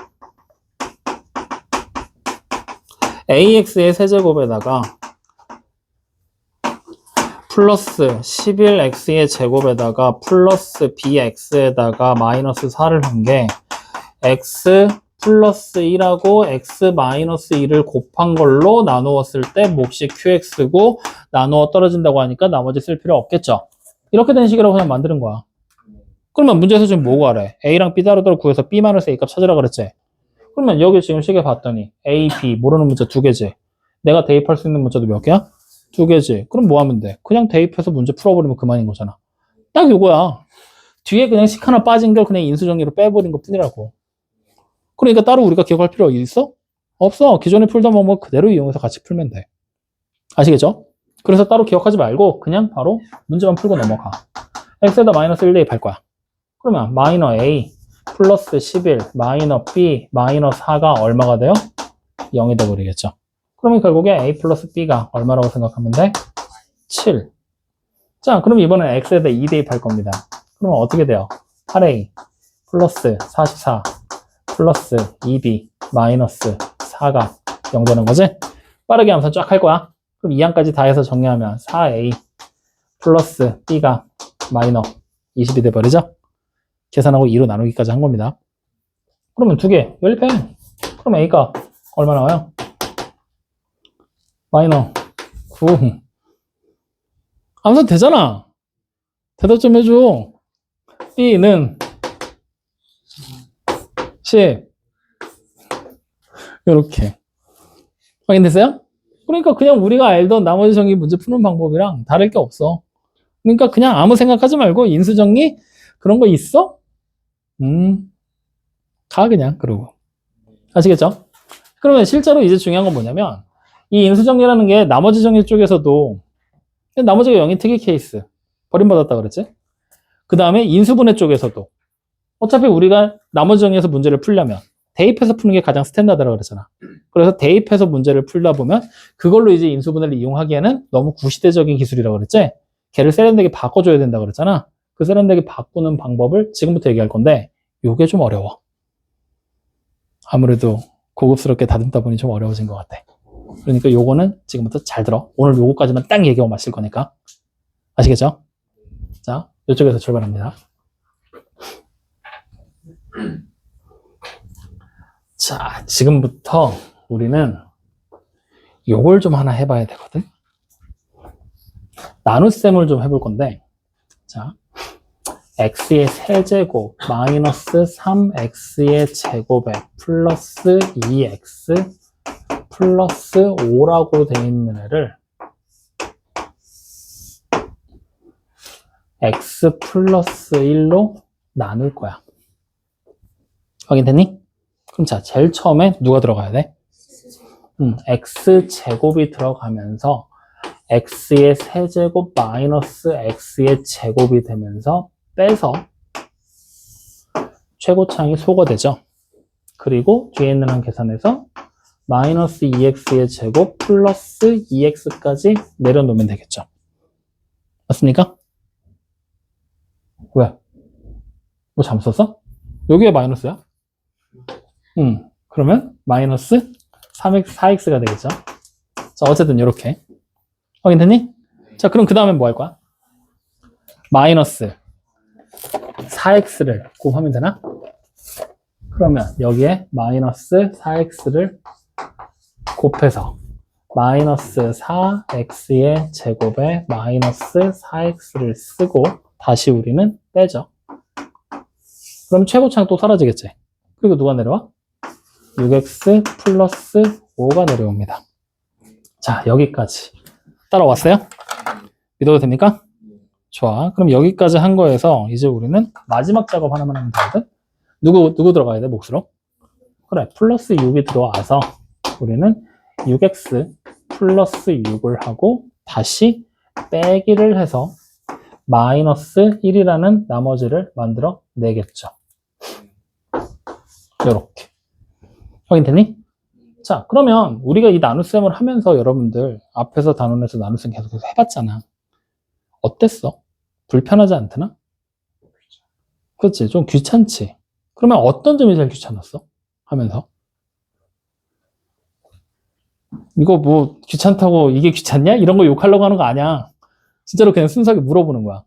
ax의 세제곱에다가 플러스 11x의 제곱에다가 플러스 bx에다가 마이너스 4를 한 게 x 플러스 1하고 x 마이너스 1을 곱한 걸로 나누었을 때 몫이 qx고 나누어 떨어진다고 하니까 나머지 쓸 필요 없겠죠. 이렇게 된 식이라고 그냥 만드는 거야. 그러면 문제에서 지금 뭐 구하래? a랑 b 따로따로 구해서 b 마이너스 a 값 찾으라 그랬지. 그러면 여기 지금 식에 봤더니 a, b 모르는 문자 2개지. 내가 대입할 수 있는 문자도 몇 개야? 2개지. 그럼 뭐 하면 돼? 그냥 대입해서 문제 풀어버리면 그만인 거잖아. 딱 이거야. 뒤에 그냥 식 하나 빠진 걸 그냥 인수정리로 빼버린 것 뿐이라고. 그러니까 따로 우리가 기억할 필요 있어? 없어. 기존에 풀던 방법 그대로 이용해서 같이 풀면 돼. 아시겠죠? 그래서 따로 기억하지 말고 그냥 바로 문제만 풀고 넘어가. x에다 마이너스 1 대입할 거야. 그러면 마이너 a 플러스 11 마이너 b 마이너 4가 얼마가 돼요? 0이 돼버리겠죠. 그러면 결국에 a 플러스 b가 얼마라고 생각하면 돼? 7. 자, 그럼 이번엔 x에다 2 대입할 겁니다. 그러면 어떻게 돼요? 8a 플러스 44 플러스 2b 마이너스 4가 0 되는 거지? 빠르게 함수 쫙 할 거야. 그럼 2항까지 다 해서 정리하면 4a 플러스 b가 마이너 20이 돼버리죠? 계산하고 2로 나누기까지 한 겁니다. 그러면 두 개 연립해. 그럼 a가 얼마 나와요? 마이너 9. 함수 되잖아. 대답 좀 해줘. b는 10. 요렇게. 확인됐어요? 그러니까 그냥 우리가 알던 나머지 정리 문제 푸는 방법이랑 다를 게 없어. 그러니까 그냥 아무 생각하지 말고 인수정리 그런 거 있어? 가 그냥 그러고. 아시겠죠? 그러면 실제로 이제 중요한 건 뭐냐면 이 인수정리라는 게 나머지 정리 쪽에서도 나머지가 0인 특이 케이스 버림받았다 그랬지? 그 다음에 인수분해 쪽에서도 어차피 우리가 나머지 정리에서 문제를 풀려면 대입해서 푸는 게 가장 스탠다드라고 그랬잖아. 그래서 대입해서 문제를 풀다 보면 그걸로 이제 인수분해를 이용하기에는 너무 구시대적인 기술이라고 그랬지? 걔를 세련되게 바꿔줘야 된다고 그랬잖아. 그 세련되게 바꾸는 방법을 지금부터 얘기할 건데 요게 좀 어려워. 아무래도 고급스럽게 다듬다 보니 좀 어려워진 것 같아. 그러니까 요거는 지금부터 잘 들어. 오늘 요거까지만 딱 얘기하고 마실 거니까. 아시겠죠? 자, 이쪽에서 출발합니다. 자, 지금부터 우리는 요걸 좀 하나 해봐야 되거든. 나눗셈을 좀 해볼 건데, 자, x의 세제곱 마이너스 3x의 제곱에 플러스 2x 플러스 5라고 돼 있는 애를 x 플러스 1로 나눌 거야. 확인됐니? 그럼 자, 제일 처음에 누가 들어가야 돼? x 제곱이 들어가면서 x의 세제곱 마이너스 x의 제곱이 되면서 빼서 최고창이 소거되죠. 그리고 뒤에 있는 한 계산해서 마이너스 2x의 제곱 플러스 2x까지 내려놓으면 되겠죠. 맞습니까? 왜? 뭐 잘못 썼어? 여기에 마이너스야? 그러면 마이너스 4x가 되겠죠. 자, 어쨌든 이렇게 확인됐니? 자, 그럼 그 다음에 뭐 할 거야? 마이너스 4x를 곱하면 되나? 그러면 여기에 마이너스 4x를 곱해서 마이너스 4x의 제곱에 마이너스 4x를 쓰고 다시 우리는 빼죠. 그럼 최고창 또 사라지겠지. 그리고 누가 내려와? 6x 플러스 5가 내려옵니다. 자, 여기까지 따라왔어요? 믿어도 됩니까? 좋아. 그럼 여기까지 한 거에서 이제 우리는 마지막 작업 하나만 하면 되거든? 누구 들어가야 돼, 몫으로? 그래, 플러스 6이 들어와서 우리는 6x 플러스 6을 하고 다시 빼기를 해서 마이너스 1이라는 나머지를 만들어 내겠죠. 요렇게. 확인됐니? 자, 그러면 우리가 이 나눗셈을 하면서 여러분들 앞에서 단원에서 나눗셈 계속해서 해봤잖아. 어땠어? 불편하지 않더나? 그렇지, 좀 귀찮지. 그러면 어떤 점이 제일 귀찮았어? 하면서 이거 뭐 귀찮다고 이게 귀찮냐? 이런 거 욕하려고 하는 거 아니야. 진짜로 그냥 순수하게 물어보는 거야.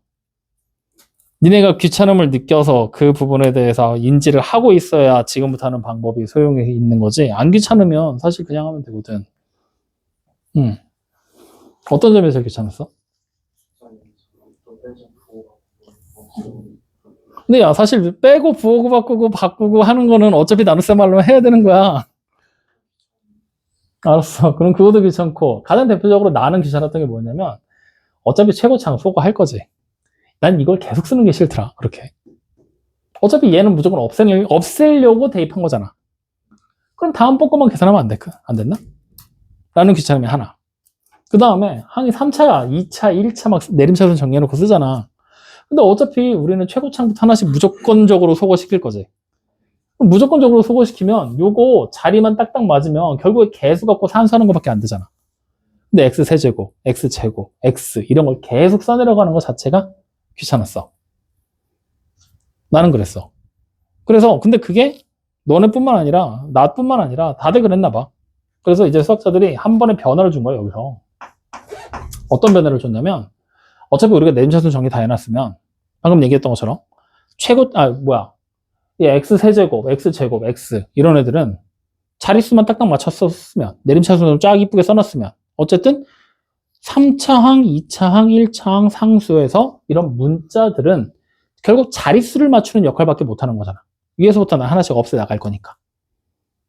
니네가 귀찮음을 느껴서 그 부분에 대해서 인지를 하고 있어야 지금부터 하는 방법이 소용이 있는 거지. 안 귀찮으면 사실 그냥 하면 되거든. 어떤 점이 제일 귀찮았어? 근데 야, 사실 빼고 부호구 바꾸고 하는 거는 어차피 나눗셈 하려면 해야 되는 거야. 알았어. 그럼 그것도 귀찮고, 가장 대표적으로 나는 귀찮았던 게 뭐냐면 어차피 최고창 소거할 거지. 난 이걸 계속 쓰는 게 싫더라. 그렇게. 어차피 얘는 무조건 없애려고 대입한 거잖아. 그럼 다음 번 것만 계산하면 안 됐나? 라는 귀찮음이 하나. 그 다음에 항이 3차, 2차, 1차 막 내림차순 정리해놓고 쓰잖아. 근데 어차피 우리는 최고창부터 하나씩 무조건적으로 소거시킬 거지. 그럼 무조건적으로 소거시키면 요거 자리만 딱딱 맞으면 결국에 개수 갖고 산수하는 것밖에 안 되잖아. 근데 x세제곱, x제곱, x 이런 걸 계속 써내려가는 것 자체가 귀찮았어. 나는 그랬어. 그래서 근데 그게 너네뿐만 아니라 나뿐만 아니라 다들 그랬나 봐. 그래서 이제 수학자들이 한 번에 변화를 준 거야. 여기서 어떤 변화를 줬냐면 어차피 우리가 내림차순 정리 다 해놨으면 방금 얘기했던 것처럼 이 x세제곱, x제곱, x 이런 애들은 자릿수만 딱딱 맞췄었으면 내림차순으로 쫙 이쁘게 써놨으면 어쨌든 3차항, 2차항, 1차항 상수에서 이런 문자들은 결국 자릿수를 맞추는 역할밖에 못하는 거잖아. 위에서부터 하나씩 없애 나갈 거니까.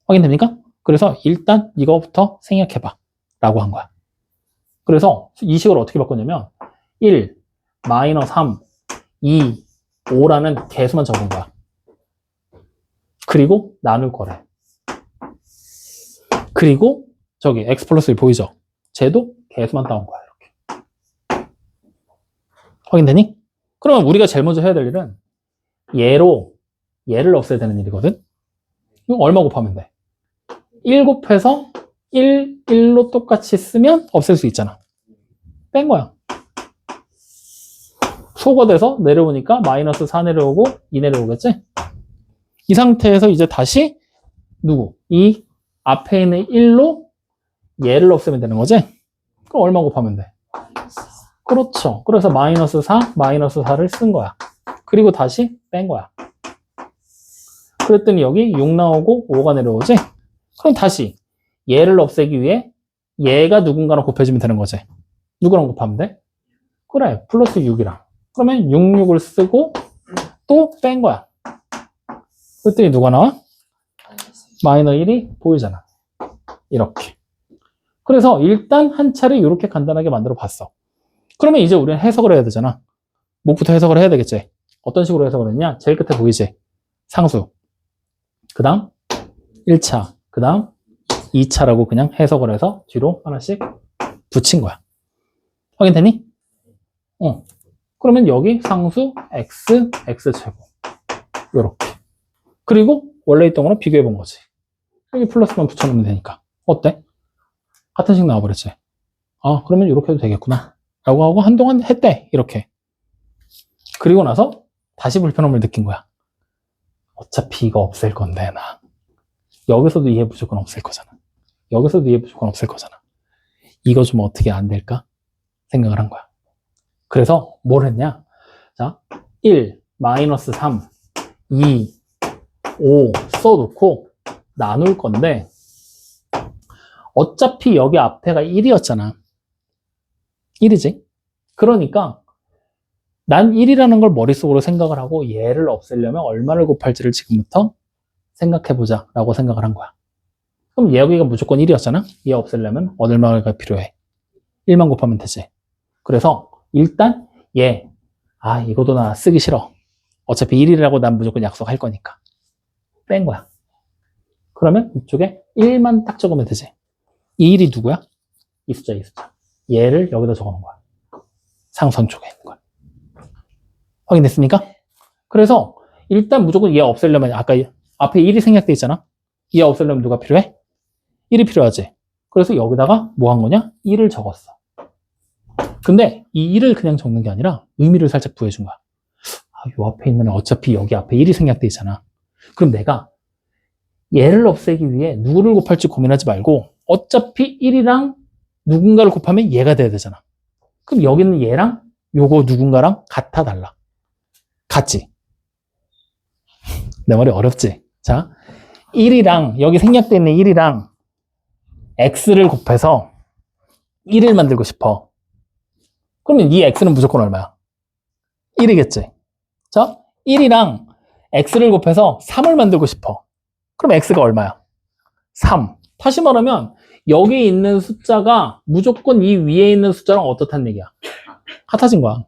확인됩니까? 그래서 일단 이거부터 생략해봐 라고 한 거야. 그래서 이 식을 어떻게 바꿨냐면 1, 마이너스 3, 2, 5라는 개수만 적은 거야. 그리고 나눌 거래. 그리고 저기 x 플러스 1 보이죠? 쟤도 개수만 따온 거야. 이렇게. 확인되니? 그러면 우리가 제일 먼저 해야 될 일은 얘를 없애야 되는 일이거든? 이거 얼마 곱하면 돼? 1 곱해서 1로 똑같이 쓰면 없앨 수 있잖아. 뺀 거야. 소거돼서 내려오니까 마이너스 4 내려오고 2 내려오겠지? 이 상태에서 이제 다시 이 앞에 있는 1로 얘를 없애면 되는 거지? 그럼 얼마 곱하면 돼? 그렇죠. 그래서 마이너스 4를 쓴 거야. 그리고 다시 뺀 거야. 그랬더니 여기 6 나오고 5가 내려오지? 그럼 다시 얘를 없애기 위해 얘가 누군가랑 곱해주면 되는 거지. 누구랑 곱하면 돼? 그래, 플러스 6이랑. 그러면 6을 쓰고 또 뺀 거야. 그랬더니 누가 나와? 마이너 1이 보이잖아. 이렇게. 그래서 일단 한 차례 이렇게 간단하게 만들어 봤어. 그러면 이제 우리는 해석을 해야 되잖아. 목부터 해석을 해야 되겠지. 어떤 식으로 해석을 했냐? 제일 끝에 보이지? 상수. 그 다음 1차. 그 다음 2차라고 그냥 해석을 해서 뒤로 하나씩 붙인 거야. 확인되니? 그러면 여기 상수 x, x제곱. 요렇게. 그리고 원래 있던 거랑 비교해 본 거지. 여기 플러스만 붙여놓으면 되니까. 어때? 같은 식 나와버렸지. 아, 그러면 이렇게 해도 되겠구나. 라고 하고 한동안 했대. 이렇게. 그리고 나서 다시 불편함을 느낀 거야. 어차피 이거 없앨 건데, 나. 여기서도 이해 무조건 없앨 거잖아. 여기서도 이해 무조건 없앨 거잖아. 이거 좀 어떻게 안 될까? 생각을 한 거야. 그래서 뭘 했냐? 자, 1, 마이너스 3, 2, 5 써놓고 나눌 건데 어차피 여기 앞에가 1이었잖아. 1이지? 그러니까 난 1이라는 걸 머릿속으로 생각을 하고 얘를 없애려면 얼마를 곱할지를 지금부터 생각해보자 라고 생각을 한 거야. 그럼 여기가 무조건 1이었잖아. 얘 없애려면 얼마가 필요해? 1만 곱하면 되지. 그래서 일단 얘, 이것도 나 쓰기 싫어. 어차피 1이라고 난 무조건 약속할 거니까 뺀 거야. 그러면 이쪽에 1만 딱 적으면 되지. 이 1이 누구야? 이 숫자, 이 숫자. 얘를 여기다 적어놓은 거야. 상선 쪽에 있는 거야. 확인됐습니까? 그래서 일단 무조건 얘 없애려면 아까 앞에 1이 생략돼 있잖아. 얘 없애려면 누가 필요해? 1이 필요하지. 그래서 여기다가 뭐 한 거냐? 1을 적었어. 근데 이 1을 그냥 적는 게 아니라 의미를 살짝 부여준 거야. 요 앞에 있는 어차피 여기 앞에 1이 생략돼 있잖아. 그럼 내가 얘를 없애기 위해 누구를 곱할지 고민하지 말고 어차피 1이랑 누군가를 곱하면 얘가 돼야 되잖아. 그럼 여기는 얘랑 요거 누군가랑 같아 달라? 같지? 내 말이 어렵지? 자, 1이랑 여기 생략돼 있는 1이랑 x를 곱해서 1을 만들고 싶어. 그러면 이 x는 무조건 얼마야? 1이겠지? 자, 1이랑 x를 곱해서 3을 만들고 싶어. 그럼 x가 얼마야? 3. 다시 말하면 여기 있는 숫자가 무조건 이 위에 있는 숫자랑 어떻다는 얘기야? 같아진 거야.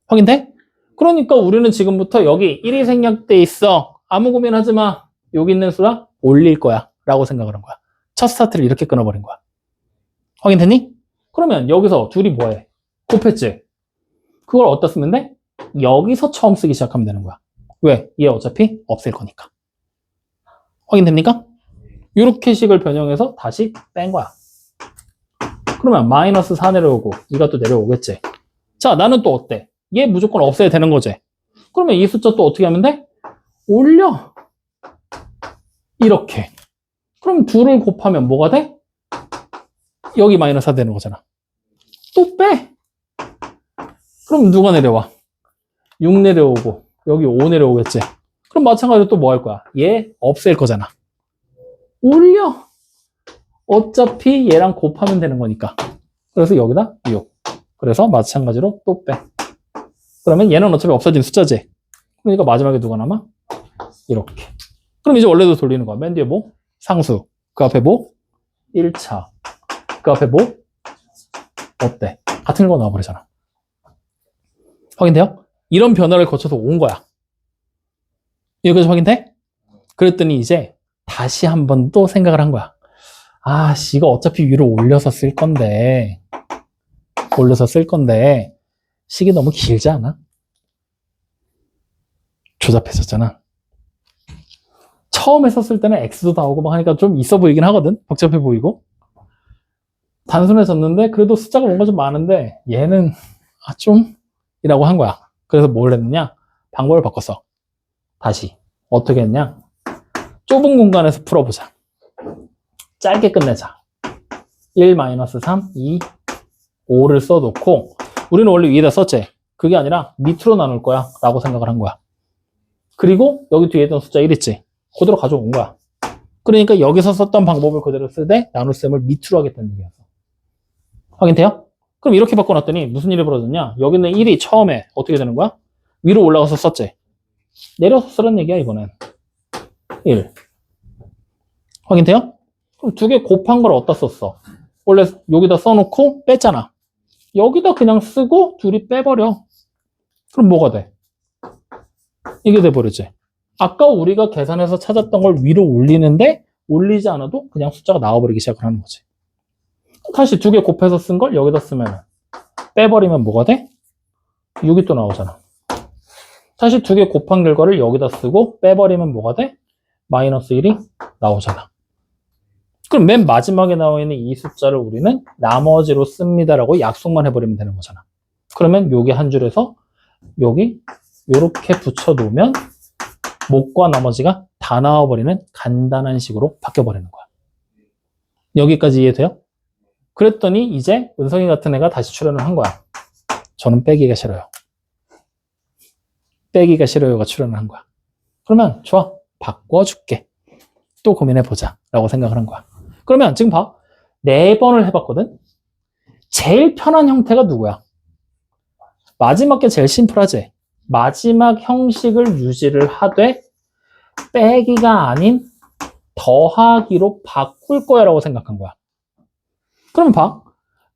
확인돼? 그러니까 우리는 지금부터 여기 1이 생략돼 있어. 아무 고민하지 마. 여기 있는 수가 올릴 거야. 라고 생각을 한 거야. 첫 스타트를 이렇게 끊어버린 거야. 확인됐니? 그러면 여기서 둘이 뭐해? 곱했지? 그걸 어디다 쓰면 돼? 여기서 처음 쓰기 시작하면 되는 거야. 왜? 얘 어차피 없앨 거니까. 확인됩니까? 이렇게 식을 변형해서 다시 뺀 거야. 그러면 마이너스 4 내려오고 이가 또 내려오겠지. 자, 나는 또 어때? 얘 무조건 없애야 되는 거지. 그러면 이 숫자 또 어떻게 하면 돼? 올려. 이렇게. 그럼 둘을 곱하면 뭐가 돼? 여기 마이너스 4 되는 거잖아. 또 빼. 그럼 누가 내려와? 6 내려오고 여기 5 내려오겠지. 그럼 마찬가지로 또 뭐 할 거야? 얘 없앨 거잖아. 올려. 어차피 얘랑 곱하면 되는 거니까. 그래서 여기다 6. 그래서 마찬가지로 또 빼. 그러면 얘는 어차피 없어진 숫자지. 그러니까 마지막에 누가 남아? 이렇게. 그럼 이제 원래도 돌리는 거야. 맨 뒤에 뭐? 상수. 그 앞에 뭐? 1차. 그 앞에 뭐? 어때? 같은 거 나와버리잖아. 확인돼요? 이런 변화를 거쳐서 온 거야. 여기까지 확인돼? 그랬더니 이제 다시 한 번 또 생각을 한 거야. 이거 어차피 위로 올려서 쓸 건데 식이 너무 길지 않아? 조잡했었잖아. 처음에 썼을 때는 x도 나오고 막 하니까 좀 있어 보이긴 하거든. 복잡해 보이고 단순해졌는데 그래도 숫자가 뭔가 좀 많은데 얘는 좀 이라고 한 거야. 그래서 뭘 했느냐? 방법을 바꿨어. 다시 어떻게 했냐? 좁은 공간에서 풀어보자. 짧게 끝내자. 1-3, 2, 5를 써놓고 우리는 원래 위에다 썼지? 그게 아니라 밑으로 나눌 거야 라고 생각을 한 거야. 그리고 여기 뒤에 있던 숫자 1 있지? 그대로 가져온 거야. 그러니까 여기서 썼던 방법을 그대로 쓰되 나눗셈을 밑으로 하겠다는 얘기였어. 확인돼요? 그럼 이렇게 바꿔놨더니 무슨 일이 벌어졌냐? 여기는 1이 처음에 어떻게 되는 거야? 위로 올라가서 썼지? 내려서 쓰란 얘기야 이번엔. 1. 확인돼요? 그럼 두 개 곱한 걸 어디다 썼어? 원래 여기다 써놓고 뺐잖아. 여기다 그냥 쓰고 둘이 빼버려. 그럼 뭐가 돼? 이게 돼버리지. 아까 우리가 계산해서 찾았던 걸 위로 올리는데 올리지 않아도 그냥 숫자가 나와버리기 시작하는 거지. 다시 두 개 곱해서 쓴 걸 여기다 쓰면 빼버리면 뭐가 돼? 6이 또 나오잖아. 다시 두 개 곱한 결과를 여기다 쓰고 빼버리면 뭐가 돼? 마이너스 1이 나오잖아. 그럼 맨 마지막에 나와 있는 이 숫자를 우리는 나머지로 씁니다라고 약속만 해버리면 되는 거잖아. 그러면 여기 한 줄에서 여기 이렇게 붙여놓으면 목과 나머지가 다 나와버리는 간단한 식으로 바뀌어버리는 거야. 여기까지 이해돼요? 그랬더니 이제 은성이 같은 애가 다시 출연을 한 거야. 저는 빼기가 싫어요. 빼기가 싫어요가 출연을 한 거야. 그러면 좋아, 바꿔줄게. 또 고민해보자 라고 생각을 한 거야. 그러면 지금 봐. 4번을 해봤거든? 제일 편한 형태가 누구야? 마지막 게 제일 심플하지? 마지막 형식을 유지를 하되 빼기가 아닌 더하기로 바꿀 거야 라고 생각한 거야. 그럼 봐.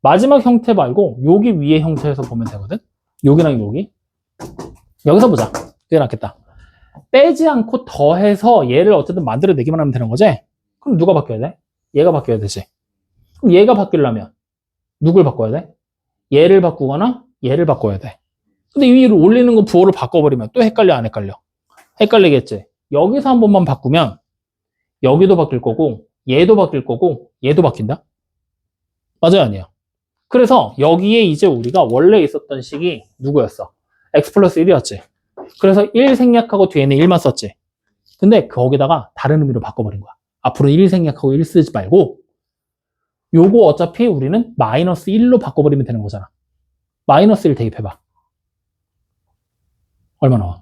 마지막 형태 말고 여기 위에 형태에서 보면 되거든? 여기랑 여기. 여기서 보자. 그게 낫겠다. 빼지 않고 더해서 얘를 어쨌든 만들어내기만 하면 되는 거지? 그럼 누가 바뀌어야 돼? 얘가 바뀌어야 되지. 그럼 얘가 바뀌려면 누굴 바꿔야 돼? 얘를 바꾸거나 얘를 바꿔야 돼. 근데 이 위로 올리는 거 부호를 바꿔버리면 또 헷갈려 안 헷갈려? 헷갈리겠지. 여기서 한 번만 바꾸면 여기도 바뀔 거고 얘도 바뀔 거고 얘도 바뀐다? 맞아요 아니에요? 그래서 여기에 이제 우리가 원래 있었던 식이 누구였어? x 플러스 1이었지. 그래서 1 생략하고 뒤에는 1만 썼지. 근데 거기다가 다른 의미로 바꿔버린 거야. 앞으로 1 생략하고 1 쓰지 말고 요거 어차피 우리는 마이너스 1로 바꿔버리면 되는 거잖아. 마이너스 1 대입해봐. 얼마 나와?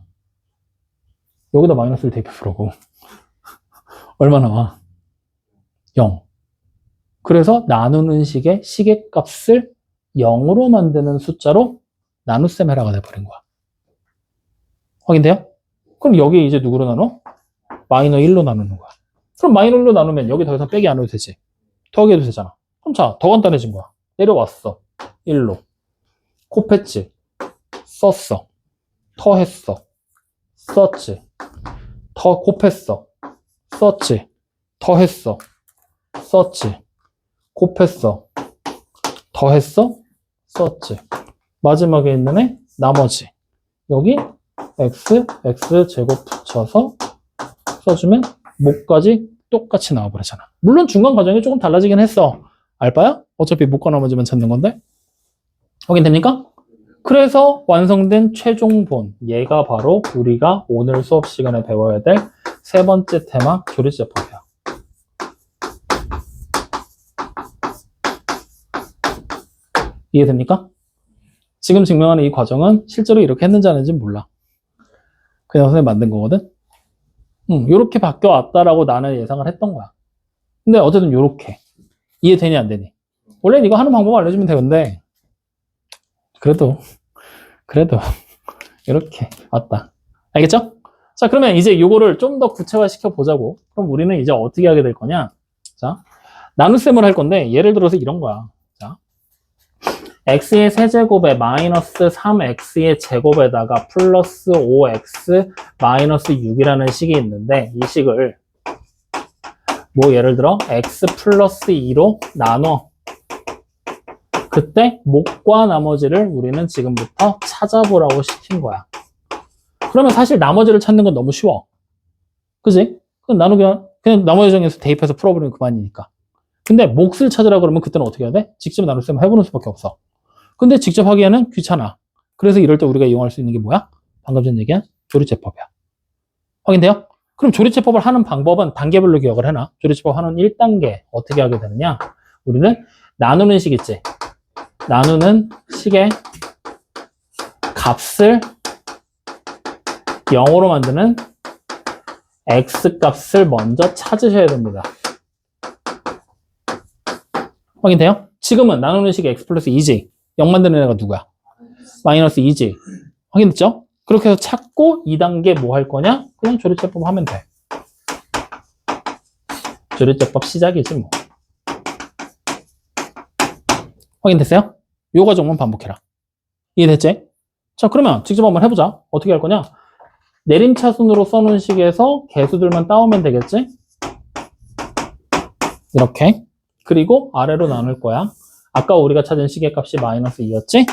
여기다 마이너스 1 대입해보라고. 얼마 나와? 0. 그래서 나누는 식의 시계값을 0으로 만드는 숫자로 나눗셈 해라가 돼버린 거야. 확인돼요? 그럼 여기 이제 누구로 나눠? 마이너 1로 나누는 거야. 그럼 마이너 1로 나누면 여기 더 이상 빼기 안 해도 되지. 더하기 해도 되잖아. 그럼 자, 더 간단해진 거야. 내려왔어. 1로. 곱했지. 썼어. 더했어. 썼지. 더 곱했어. 썼지. 더했어. 썼지. 곱했어. 더했어. 썼지. 마지막에 있는 애 나머지. 여기 x 제곱 붙여서 써주면 목까지 똑같이 나와버리잖아. 물론 중간 과정이 조금 달라지긴 했어. 알바야? 어차피 목과 나머지만 찾는 건데. 확인됩니까? 그래서 완성된 최종본, 얘가 바로 우리가 오늘 수업 시간에 배워야 될 세 번째 테마 조리제법이야. 이해됩니까? 지금 증명하는 이 과정은 실제로 이렇게 했는지 안 했는지 몰라. 그냥 선생님 만든 거거든? 요렇게 바뀌어왔다라고 나는 예상을 했던 거야. 근데 어쨌든 요렇게. 이해되니 안 되니? 원래 이거 하는 방법 알려주면 되는데 그래도 이렇게 왔다. 알겠죠? 자, 그러면 이제 요거를 좀 더 구체화시켜 보자고. 그럼 우리는 이제 어떻게 하게 될 거냐? 자, 나눗셈을 할 건데 예를 들어서 이런 거야. 자, x의 세제곱에 마이너스 3x의 제곱에다가 플러스 5x 마이너스 6이라는 식이 있는데 이 식을 뭐 예를 들어 x 플러스 2로 나눠. 그때 목과 나머지를 우리는 지금부터 찾아보라고 시킨 거야. 그러면 사실 나머지를 찾는 건 너무 쉬워. 그지? 그럼 나누면 그냥 나머지 정에서 대입해서 풀어버리면 그만이니까. 근데 몫을 찾으라 그러면 그때는 어떻게 해야 돼? 직접 나눗셈 해보는 수밖에 없어. 근데 직접 하기에는 귀찮아. 그래서 이럴 때 우리가 이용할 수 있는 게 뭐야? 방금 전 얘기한 조리제법이야. 확인돼요? 그럼 조리제법을 하는 방법은 단계별로 기억을 해놔. 조리제법 하는 1단계 어떻게 하게 되느냐? 우리는 나누는 식 있지? 나누는 식의 값을 0으로 만드는 x값을 먼저 찾으셔야 됩니다. 확인돼요? 지금은 나누는 식의 x 플러스 2지. 0 만드는 애가 누구야? 마이너스 2지. 확인됐죠? 그렇게 해서 찾고 2단계 뭐 할 거냐? 그냥 조리제법 하면 돼. 조리제법 시작이지 뭐. 확인됐어요? 요 과정만 반복해라. 이해됐지? 자, 그러면 직접 한번 해보자. 어떻게 할 거냐? 내림차순으로 써놓은 식에서 개수들만 따오면 되겠지? 이렇게. 그리고 아래로 나눌 거야. 아까 우리가 찾은 식의 값이 마이너스 2였지?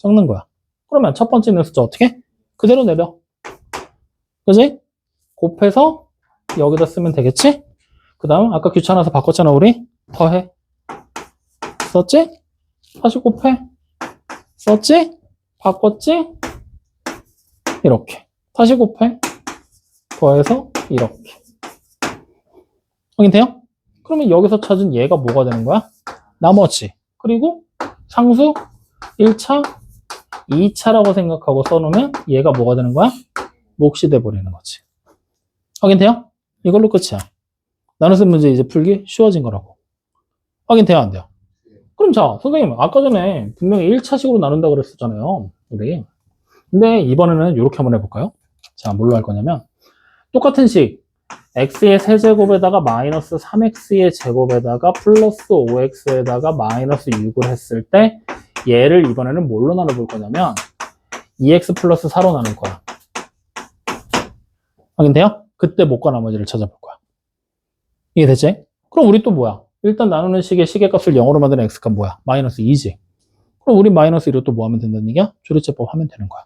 적는 거야. 그러면 첫 번째 있는 숫자 어떻게? 그대로 내려. 그지? 곱해서 여기다 쓰면 되겠지? 그 다음 아까 귀찮아서 바꿨잖아 우리. 더해. 썼지? 다시 곱해. 썼지? 바꿨지? 이렇게. 다시 곱해. 더해서 이렇게. 확인돼요? 그러면 여기서 찾은 얘가 뭐가 되는 거야? 나머지. 그리고 상수 1차, 2차라고 생각하고 써놓으면 얘가 뭐가 되는 거야? 몫이 돼버리는 거지. 확인돼요? 이걸로 끝이야. 나눗셈 문제 이제 풀기 쉬워진 거라고. 확인돼요? 안 돼요? 그럼 자, 선생님 아까 전에 분명히 1차식으로 나눈다 그랬었잖아요. 우리. 근데 이번에는 이렇게 한번 해볼까요? 자, 뭘로 할 거냐면 똑같은 식 x의 세제곱에다가 마이너스 3x의 제곱에다가 플러스 5x에다가 마이너스 6을 했을 때 얘를 이번에는 뭘로 나눠볼 거냐면 2x 플러스 4로 나눌 거야. 확인돼요? 그때 못과 나머지를 찾아볼 거야. 이해됐지? 그럼 우리 또 뭐야? 일단 나누는 식의 시계값을 0으로 만드는 x값 뭐야? 마이너스 2지. 그럼 우리 마이너스 1로 또 뭐 하면 된다는 얘기야? 조리제법 하면 되는 거야.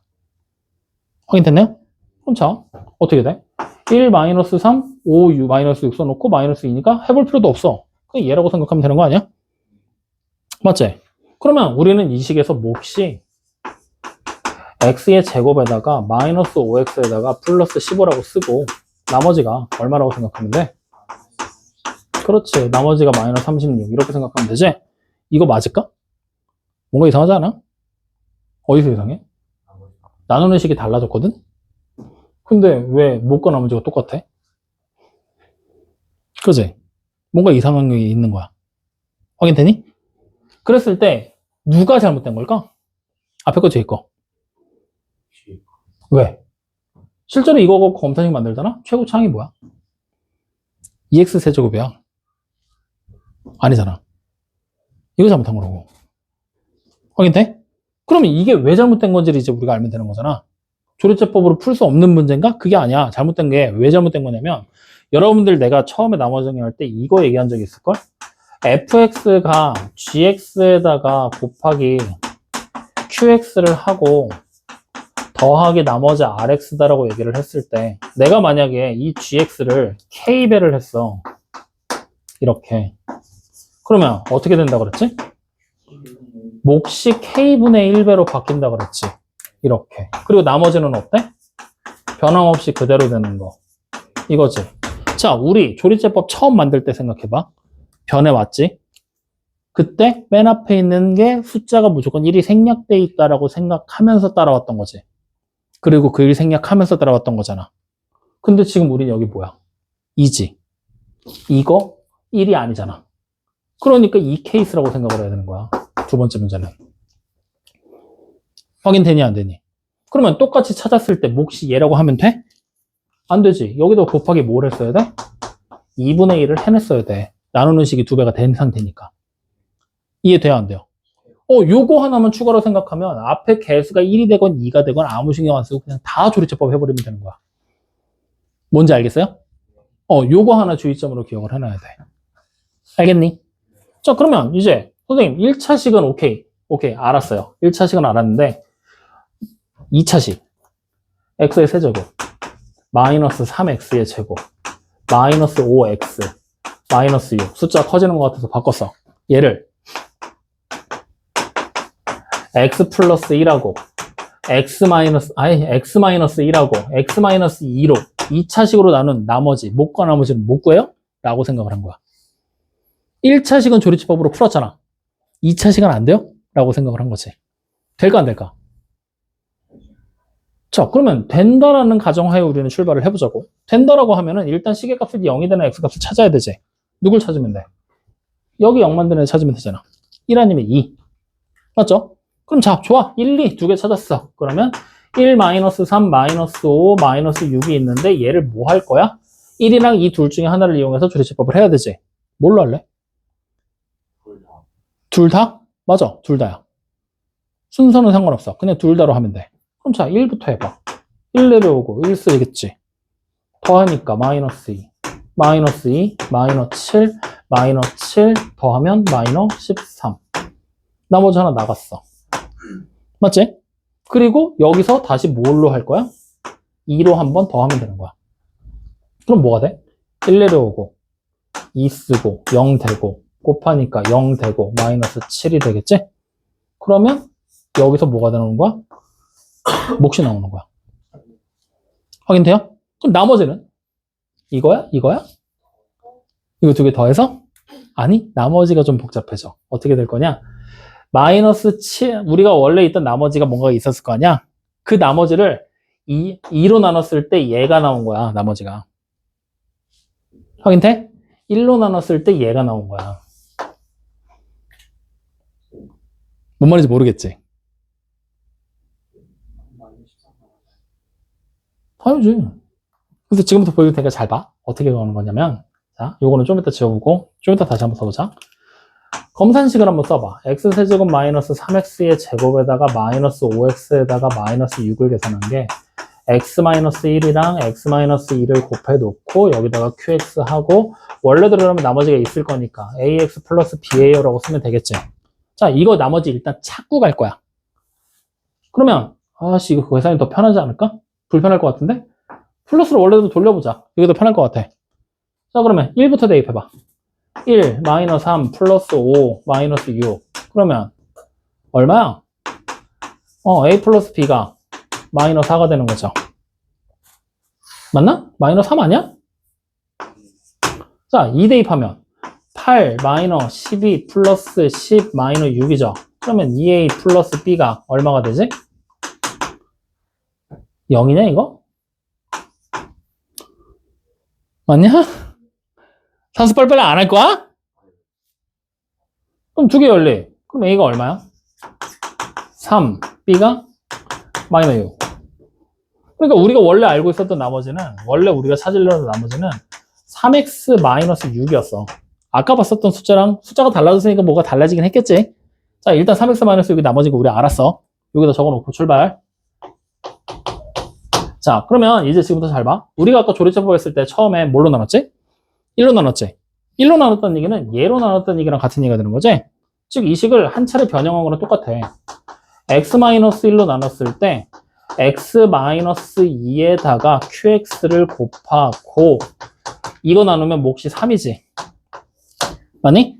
확인됐나요? 그럼 자, 어떻게 돼? 1 마이너스 3, 5 마이너스 6 써놓고 마이너스 2니까 해볼 필요도 없어. 그냥 얘라고 생각하면 되는 거 아니야? 맞지? 그러면 우리는 이 식에서 몫이 x의 제곱에다가 마이너스 5x에다가 플러스 15라고 쓰고 나머지가 얼마라고 생각하면 돼? 그렇지. 나머지가 마이너스 36 이렇게 생각하면 되지? 이거 맞을까? 뭔가 이상하지 않아? 어디서 이상해? 나누는 식이 달라졌거든? 근데 왜 몫과 나머지가 똑같아? 그지? 뭔가 이상한 게 있는 거야. 확인되니? 그랬을 때 누가 잘못된 걸까? 앞에 거 뒤에 거. 왜? 실제로 이거 검사식 만들잖아? 최고 창이 뭐야? 2x 세제곱이야. 아니잖아. 이거 잘못한 거라고. 확인돼? 그러면 이게 왜 잘못된 건지를 이제 우리가 알면 되는 거잖아. 조리제법으로 풀 수 없는 문제인가? 그게 아니야. 잘못된 게 왜 잘못된 거냐면 여러분들 내가 처음에 나머지 정리할 때 이거 얘기한 적이 있을걸? fx가 gx에다가 곱하기 qx를 하고 더하기 나머지 rx다라고 얘기를 했을 때 내가 만약에 이 gx를 k배를 했어. 이렇게. 그러면 어떻게 된다 그랬지? 몫이 k분의 1배로 바뀐다 그랬지. 이렇게. 그리고 나머지는 어때? 변함없이 그대로 되는 거. 이거지. 자, 우리 조리제법 처음 만들 때 생각해봐. 변해왔지? 그때 맨 앞에 있는 게 숫자가 무조건 1이 생략돼 있다라고 생각하면서 따라왔던 거지. 그리고 그 1이 생략하면서 따라왔던 거잖아. 근데 지금 우린 여기 뭐야? 2지. 이거 1이 아니잖아. 그러니까 이 케이스라고 생각을 해야 되는 거야. 두 번째 문제는. 확인되니 안 되니? 그러면 똑같이 찾았을 때 몫이 얘라고 하면 돼? 안 되지. 여기도 곱하기 뭘 했어야 돼? 2분의 1을 해냈어야 돼. 나누는 식이 2배가 된 상태니까. 이해돼요 안 돼요? 요거 하나만 추가로 생각하면 앞에 개수가 1이 되건 2가 되건 아무 신경 안 쓰고 그냥 다 조리제법 해버리면 되는 거야. 뭔지 알겠어요? 요거 하나 주의점으로 기억을 해놔야 돼. 알겠니? 자, 그러면 이제 선생님 1차식은 오케이 알았어요. 1차식은 알았는데 2차식 x의 세제곱 마이너스 3x의 제곱 마이너스 5x 마이너스 6 숫자가 커지는 것 같아서 바꿨어. 얘를 x 플러스 1하고 x 마이너스 1하고 x 마이너스 2로 2차식으로 나눈 나머지 몫과 나머지는 못 구해요? 라고 생각을 한 거야. 1차식은 조리제법으로 풀었잖아. 2차식은 안 돼요? 라고 생각을 한 거지. 될까 안 될까? 자, 그러면 된다라는 가정하에 우리는 출발을 해보자고. 된다라고 하면은 일단 시계값을 0이 되는 x값을 찾아야 되지. 누굴 찾으면 돼? 여기 0만 되는 애 찾으면 되잖아. 1 아니면 2. 맞죠? 그럼 자, 좋아. 1, 2 두 개 찾았어. 그러면 1, 마이너스 3, 마이너스 5, 마이너스 6이 있는데 얘를 뭐 할 거야? 1이랑 2 둘 중에 하나를 이용해서 조리제법을 해야 되지. 뭘로 할래? 둘 다? 맞아. 둘 다야. 순서는 상관없어. 그냥 둘 다로 하면 돼. 그럼 자, 1부터 해봐. 1 내려오고 1 쓰겠지. 더하니까 마이너스 2, 마이너스 2, 마이너스 7, 마이너스 7 더하면 마이너스 13. 나머지 하나 나갔어. 맞지? 그리고 여기서 다시 뭘로 할 거야? 2로 한 번 더 하면 되는 거야. 그럼 뭐가 돼? 1 내려오고 2 쓰고 0 되고 곱하니까 0 되고 마이너스 7이 되겠지? 그러면 여기서 뭐가 나오는 거야? 몫이 나오는 거야. 확인돼요? 그럼 나머지는? 이거야? 이거야? 이거 두 개 더해서? 아니, 나머지가 좀 복잡해져. 어떻게 될 거냐? 마이너스 7, 우리가 원래 있던 나머지가 뭔가 있었을 거 아니야? 그 나머지를 2로 나눴을 때 얘가 나온 거야, 나머지가. 확인돼? 1로 나눴을 때 얘가 나온 거야. 뭔 말인지 모르겠지? 당연하지. 그래서 지금부터 보여줄 테니까 잘 봐. 어떻게 가는 거냐면, 자, 요거는 좀 이따 지워보고, 좀 이따 다시 한번 써보자. 검산식을 한번 써봐. x세제곱 마이너스 3x의 제곱에다가 마이너스 5x에다가 마이너스 6을 계산한 게 x-1이랑 x-2를 곱해놓고 여기다가 qx 하고 원래대로라면 나머지가 있을 거니까 ax 플러스 ba라고 쓰면 되겠지. 자, 이거 나머지 일단 찾고 갈 거야. 그러면 아씨 이거 계산이 더 편하지 않을까? 불편할 것 같은데? 플러스로 원래대로 돌려보자. 이게 더 편할 것 같아. 자, 그러면 1부터 대입해봐. 1, 마이너스 3, 플러스 5, 마이너스 6. 그러면 얼마야? A 플러스 B가 마이너스 4가 되는 거죠. 맞나? 마이너스 3 아니야? 자, 2 대입하면 8, 마이너스 12, 플러스 10, 마이너스 6이죠. 그러면 2A 플러스 B가 얼마가 되지? 0이냐, 이거? 맞냐? 산수 빨리빨리 안 할 거야? 그럼 두 개 열리. 그럼 A가 얼마야? 3, B가 마이너스 6. 그러니까 우리가 원래 알고 있었던 나머지는, 원래 우리가 찾으려는 나머지는 3x 마이너스 6이었어. 아까 봤었던 숫자랑 숫자가 달라졌으니까 뭐가 달라지긴 했겠지. 자, 일단 3x 마이너스 6이 나머진 거 우리 알았어. 여기다 적어놓고 출발. 자, 그러면 이제 지금부터 잘 봐. 우리가 아까 조리제법 했을 때 처음에 뭘로 나눴지? 1로 나눴지? 1로 나눴던 얘기는 얘로 나눴던 얘기랑 같은 얘기가 되는 거지? 즉, 이 식을 한 차례 변형한 거랑 똑같아. x-1로 나눴을 때 x-2에다가 qx를 곱하고 이거 나누면 몫이 3이지. 맞니?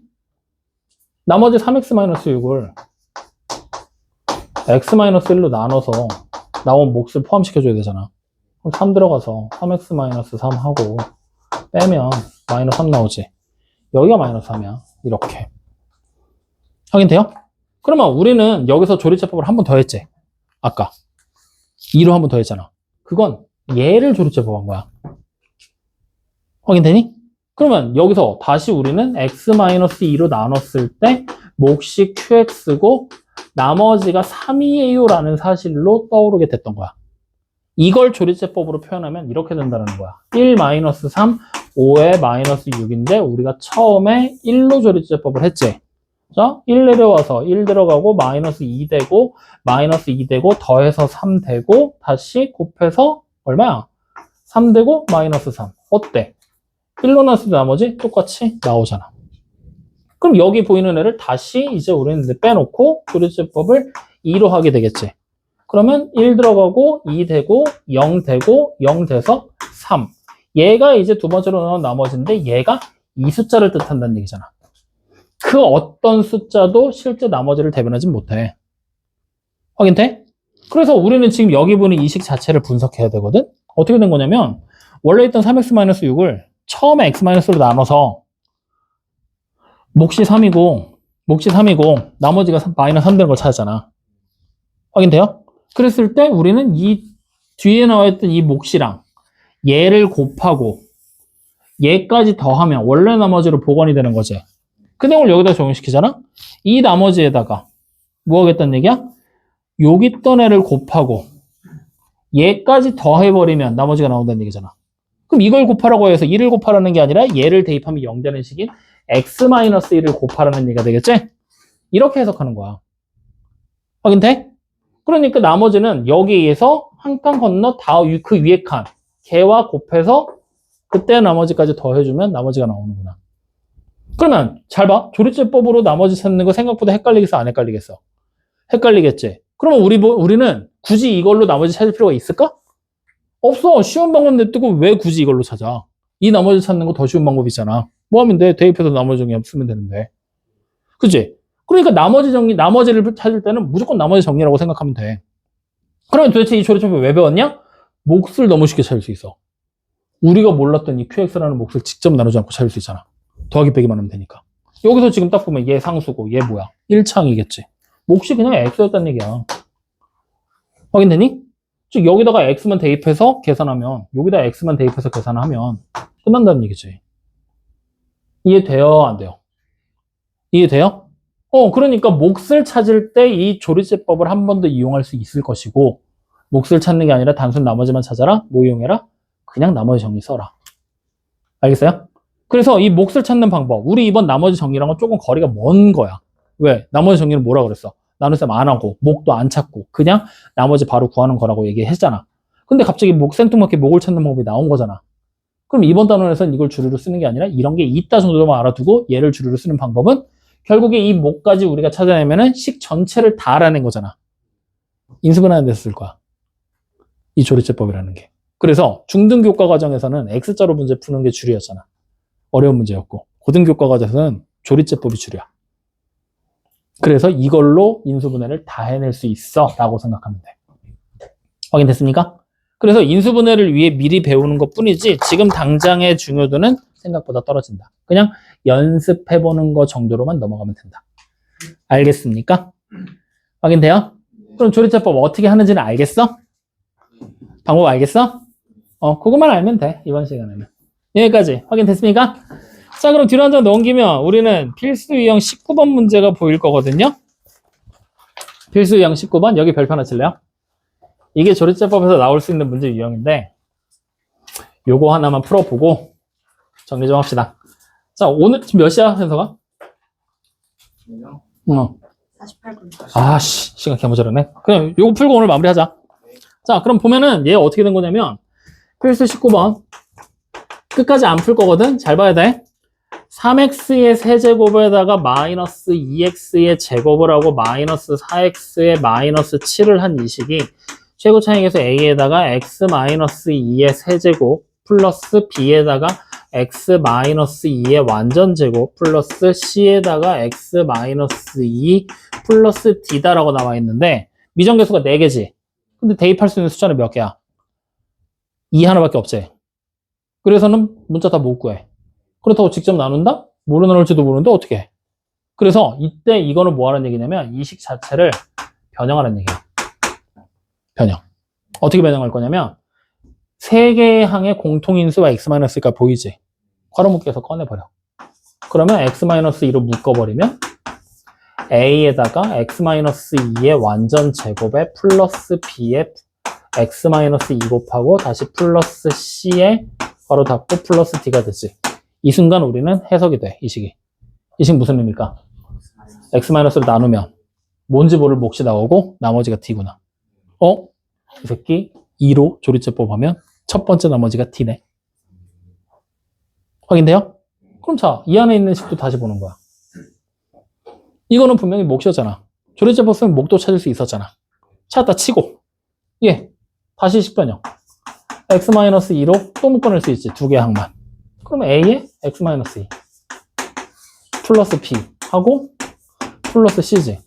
나머지 3x-6을 x-1로 나눠서 나온 몫을 포함시켜줘야 되잖아. 그럼 3 들어가서 3x-3 하고 빼면 마이너스 3 나오지. 여기가 마이너스 3이야. 이렇게. 확인돼요? 그러면 우리는 여기서 조리제법을 한 번 더 했지. 아까 2로 한 번 더 했잖아. 그건 얘를 조리제법한 거야. 확인되니? 그러면 여기서 다시 우리는 x-2로 나눴을 때 몫이 qx고 나머지가 3이에요 라는 사실로 떠오르게 됐던 거야. 이걸 조리제법으로 표현하면 이렇게 된다는 거야. 1 마이너스 3, 5에 마이너스 6인데 우리가 처음에 1로 조리제법을 했지. 자, 1 내려와서 1 들어가고 마이너스 2 되고 마이너스 2 되고 더해서 3 되고 다시 곱해서 얼마야? 3 되고 마이너스 3. 어때? 1로 나왔을 때 나머지 똑같이 나오잖아. 그럼 여기 보이는 애를 다시 이제 우리는 빼놓고 조리제법을 2로 하게 되겠지. 그러면 1 들어가고 2 되고 0 되고 0 돼서 3. 얘가 이제 두 번째로 나온 나머지인데 얘가 이 숫자를 뜻한다는 얘기잖아. 그 어떤 숫자도 실제 나머지를 대변하지 못해. 확인돼? 그래서 우리는 지금 여기 보는 이 식 자체를 분석해야 되거든? 어떻게 된 거냐면 원래 있던 3x-6을 처음에 x-로 나눠서 몫이 3이고 나머지가 마이너스 3 되는 걸 찾았잖아. 확인돼요? 그랬을 때 우리는 이 뒤에 나와 있던 이 몫이랑 얘를 곱하고 얘까지 더하면 원래 나머지로 복원이 되는 거지. 그 내용을 여기다 적용시키잖아? 이 나머지에다가 뭐 하겠다는 얘기야? 여기 있던 애를 곱하고 얘까지 더해버리면 나머지가 나온다는 얘기잖아. 그럼 이걸 곱하라고 해서 1을 곱하라는 게 아니라 얘를 대입하면 0 되는 식인 x-1을 곱하라는 얘기가 되겠지? 이렇게 해석하는 거야. 확인돼? 그러니까 나머지는 여기에서 한 칸 건너 그 위에 칸 걔와 곱해서 그때 나머지까지 더해주면 나머지가 나오는구나. 그러면 잘 봐. 조리제법으로 나머지 찾는 거 생각보다 헷갈리겠어? 안 헷갈리겠어? 헷갈리겠지? 그러면 우리는 굳이 이걸로 나머지 찾을 필요가 있을까? 없어. 쉬운 방법 냅두고 왜 굳이 이걸로 찾아? 이 나머지 찾는 거 더 쉬운 방법이잖아. 뭐 하면 돼? 대입해서 나머지 정리 쓰면 되는데. 그치? 그러니까 나머지를 찾을 때는 무조건 나머지 정리라고 생각하면 돼. 그러면 도대체 이 조리법을 왜 배웠냐? 몫을 너무 쉽게 찾을 수 있어. 우리가 몰랐던 이 QX라는 몫을 직접 나누지 않고 찾을 수 있잖아. 더하기 빼기만 하면 되니까. 여기서 지금 딱 보면 얘 상수고 얘 뭐야? 1창이겠지. 몫이 그냥 X였다는 얘기야. 확인되니? 즉 여기다가 X만 대입해서 계산하면 여기다 X만 대입해서 계산하면 끝난다는 얘기지. 이해돼요? 안 돼요? 이해돼요? 그러니까 몫을 찾을 때 이 조리제법을 한 번 더 이용할 수 있을 것이고 몫을 찾는 게 아니라 단순 나머지만 찾아라? 뭐 이용해라? 그냥 나머지 정리 써라. 알겠어요? 그래서 이 몫을 찾는 방법 우리 이번 나머지 정리랑은 조금 거리가 먼 거야. 왜? 나머지 정리는 뭐라 그랬어? 나눗셈 안 하고 몫도 안 찾고 그냥 나머지 바로 구하는 거라고 얘기했잖아. 근데 갑자기 생뚱맞게 몫을 찾는 방법이 나온 거잖아. 그럼 이번 단원에서는 이걸 주류로 쓰는 게 아니라 이런 게 있다 정도만 알아두고 얘를 주류로 쓰는 방법은 결국에 이 몫까지 우리가 찾아내면은 식 전체를 다 알아낸 거잖아. 인수분해하는 데서 쓸 거야. 이 조리제법이라는 게. 그래서 중등교과 과정에서는 X자로 문제 푸는 게 주류였잖아. 어려운 문제였고 고등교과 과정에서는 조리제법이 주류야. 그래서 이걸로 인수분해를 다 해낼 수 있어 라고 생각하면 돼. 확인됐습니까? 그래서 인수분해를 위해 미리 배우는 것 뿐이지 지금 당장의 중요도는 생각보다 떨어진다. 그냥 연습해보는 거 정도로만 넘어가면 된다. 알겠습니까? 확인돼요? 그럼 조리제법 어떻게 하는지는 알겠어? 방법 알겠어? 그것만 알면 돼. 이번 시간에는. 여기까지 확인됐습니까? 자, 그럼 뒤로 한 장 넘기면 우리는 필수 유형 19번 문제가 보일 거거든요. 필수 유형 19번 여기 별표 하나 칠래요? 이게 조리제법에서 나올 수 있는 문제 유형인데 요거 하나만 풀어보고 정리 좀 합시다. 자, 오늘 지금 몇 시야, 현서가? 48분. 아씨, 시간 개모자라네. 그냥 요거 풀고 오늘 마무리하자. 자, 그럼 보면은 얘 어떻게 된 거냐면 필수 19번 끝까지 안 풀 거거든. 잘 봐야 돼. 3x의 세제곱에다가 마이너스 2x의 제곱을 하고 마이너스 4x의 마이너스 7을 한 이 식이 최고 차익에서 a에다가 x 마이너스 2의 세제곱 플러스 b에다가 x 마이너스 2의 완전 제곱 플러스 c에다가 x 마이너스 2 플러스 d다라고 나와 있는데 미정계수가 4개지. 근데 대입할 수 있는 숫자는 몇 개야? 2 하나밖에 없지. 그래서는 문자 다 못 구해. 그렇다고 직접 나눈다? 뭐로 나눌지도 모르는데 어떻게 해? 그래서 이때 이거는 뭐 하는 얘기냐면 이 식 자체를 변형하는 얘기야. 변형. 어떻게 변형할 거냐면 세 개의 항의 공통인수와 x-가 보이지? 괄호 묶여서 꺼내버려. 그러면 x-2로 묶어버리면 a에다가 x-2의 완전 제곱에 플러스 b에 x-2 곱하고 다시 플러스 c에 괄호 닫고 플러스 d가 되지. 이 순간 우리는 해석이 돼. 이 식이. 이 식 무슨 의미입니까? x-로 나누면 뭔지 모를 몫이 나오고 나머지가 d구나. 이 새끼 2로 조리제법 하면 첫 번째 나머지가 t네. 확인돼요? 그럼 자, 이 안에 있는 식도 다시 보는 거야. 이거는 분명히 몫이었잖아. 조리제법 쓰면 몫도 찾을 수 있었잖아. 찾았다 치고 다시 식변형. x-2로 또 묶어낼 수 있지. 두 개의 항만. 그러면 a에 x-2 플러스 b 하고 플러스 c지.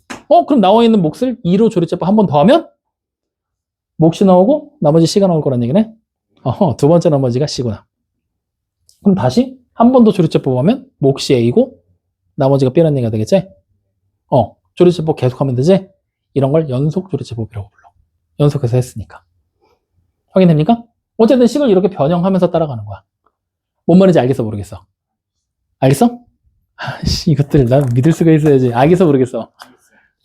그럼 나와 있는 몫을 2로 조리제법 한 번 더 하면 몫이 나오고 나머지 c가 나올 거란 얘기네. 두 번째 나머지가 c구나. 그럼 다시 한 번 더 조리제법 하면 몫이 a고 나머지가 b라는 얘기가 되겠지? 조리제법 계속하면 되지? 이런 걸 연속 조리제법이라고 불러. 연속해서 했으니까. 확인됩니까? 어쨌든 식을 이렇게 변형하면서 따라가는 거야. 뭔 말인지 알겠어, 모르겠어? 알겠어? 이것들 난 믿을 수가 있어야지. 알겠어, 모르겠어?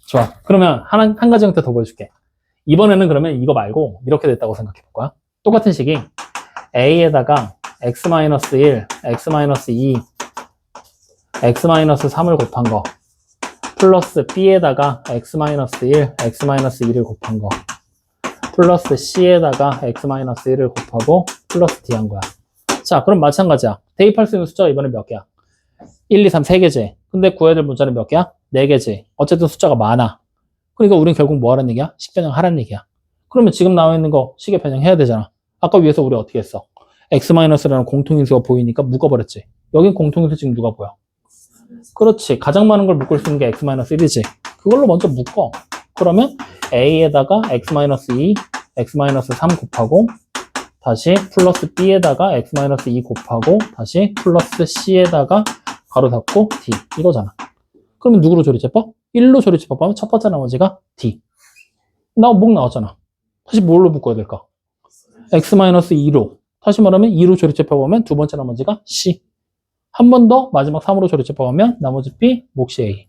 좋아. 그러면 한 가지 형태 더 보여줄게. 이번에는 그러면 이거 말고 이렇게 됐다고 생각해 볼 거야. 똑같은 식이 a에다가 x-1, x-2, x-3을 곱한 거 플러스 b에다가 x-1, x-2를 곱한 거 플러스 c에다가 x-1을 곱하고 플러스 d 한 거야. 자, 그럼 마찬가지야. 대입할 수 있는 숫자가 이번에 몇 개야? 1, 2, 3, 3개지. 근데 구해야 될 문자는 몇 개야? 4개지. 어쨌든 숫자가 많아. 그러니까 우린 결국 뭐 하라는 얘기야? 식 변형하라는 얘기야. 그러면 지금 나와 있는 거 식의 변형해야 되잖아. 아까 위에서 우리 어떻게 했어? x-라는 공통인수가 보이니까 묶어버렸지. 여긴 공통인수 지금 누가 보여? 그렇지. 가장 많은 걸 묶을 수 있는 게 x-1이지. 그걸로 먼저 묶어. 그러면 a에다가 x-2, x-3 곱하고 다시 플러스 b에다가 x-2 곱하고 다시 플러스 c에다가 가로 닫고 d 이거잖아. 그러면 누구로 조립해봐? 1로 조립해봐면 첫 번째 나머지가 d. 목 나왔잖아. 다시 뭘로 묶어야 될까? x-2로. 다시 말하면 2로 조립해보면 두 번째 나머지가 c. 한 번 더 마지막 3으로 조립해보면 나머지 b, 몫이 a.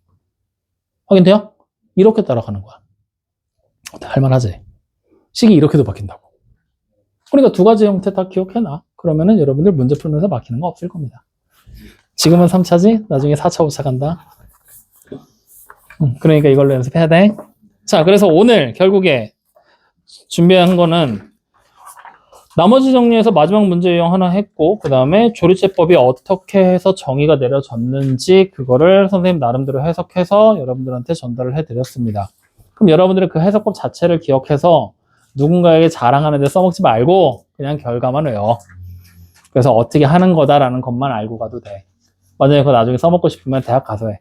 확인돼요? 이렇게 따라가는 거야. 할만하지? 식이 이렇게도 바뀐다고. 그러니까 두 가지 형태 다 기억해놔. 그러면은 여러분들 문제 풀면서 막히는 거 없을 겁니다. 지금은 3차지, 나중에 4차, 5차 간다. 그러니까 이걸로 연습해야 돼. 자, 그래서 오늘 결국에 준비한 거는 나머지 정리해서 마지막 문제 유형 하나 했고, 그 다음에 조리제법이 어떻게 해서 정의가 내려졌는지 그거를 선생님 나름대로 해석해서 여러분들한테 전달을 해드렸습니다. 그럼 여러분들은 그 해석법 자체를 기억해서 누군가에게 자랑하는 데 써먹지 말고 그냥 결과만 외워. 그래서 어떻게 하는 거다라는 것만 알고 가도 돼. 만약에 그거 나중에 써먹고 싶으면 대학 가서 해.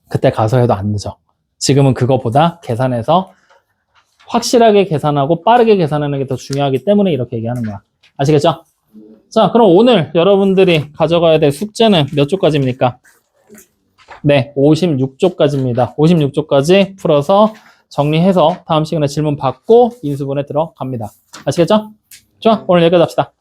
그때 가서 해도 안 늦어. 지금은 그거보다 계산해서 확실하게 계산하고 빠르게 계산하는 게 더 중요하기 때문에 이렇게 얘기하는 거야. 아시겠죠? 자, 그럼 오늘 여러분들이 가져가야 될 숙제는 몇 조까지입니까? 네, 56조까지입니다. 56조까지 풀어서 정리해서 다음 시간에 질문 받고 인수분해 들어갑니다. 아시겠죠? 좋아, 오늘 여기까지 합시다.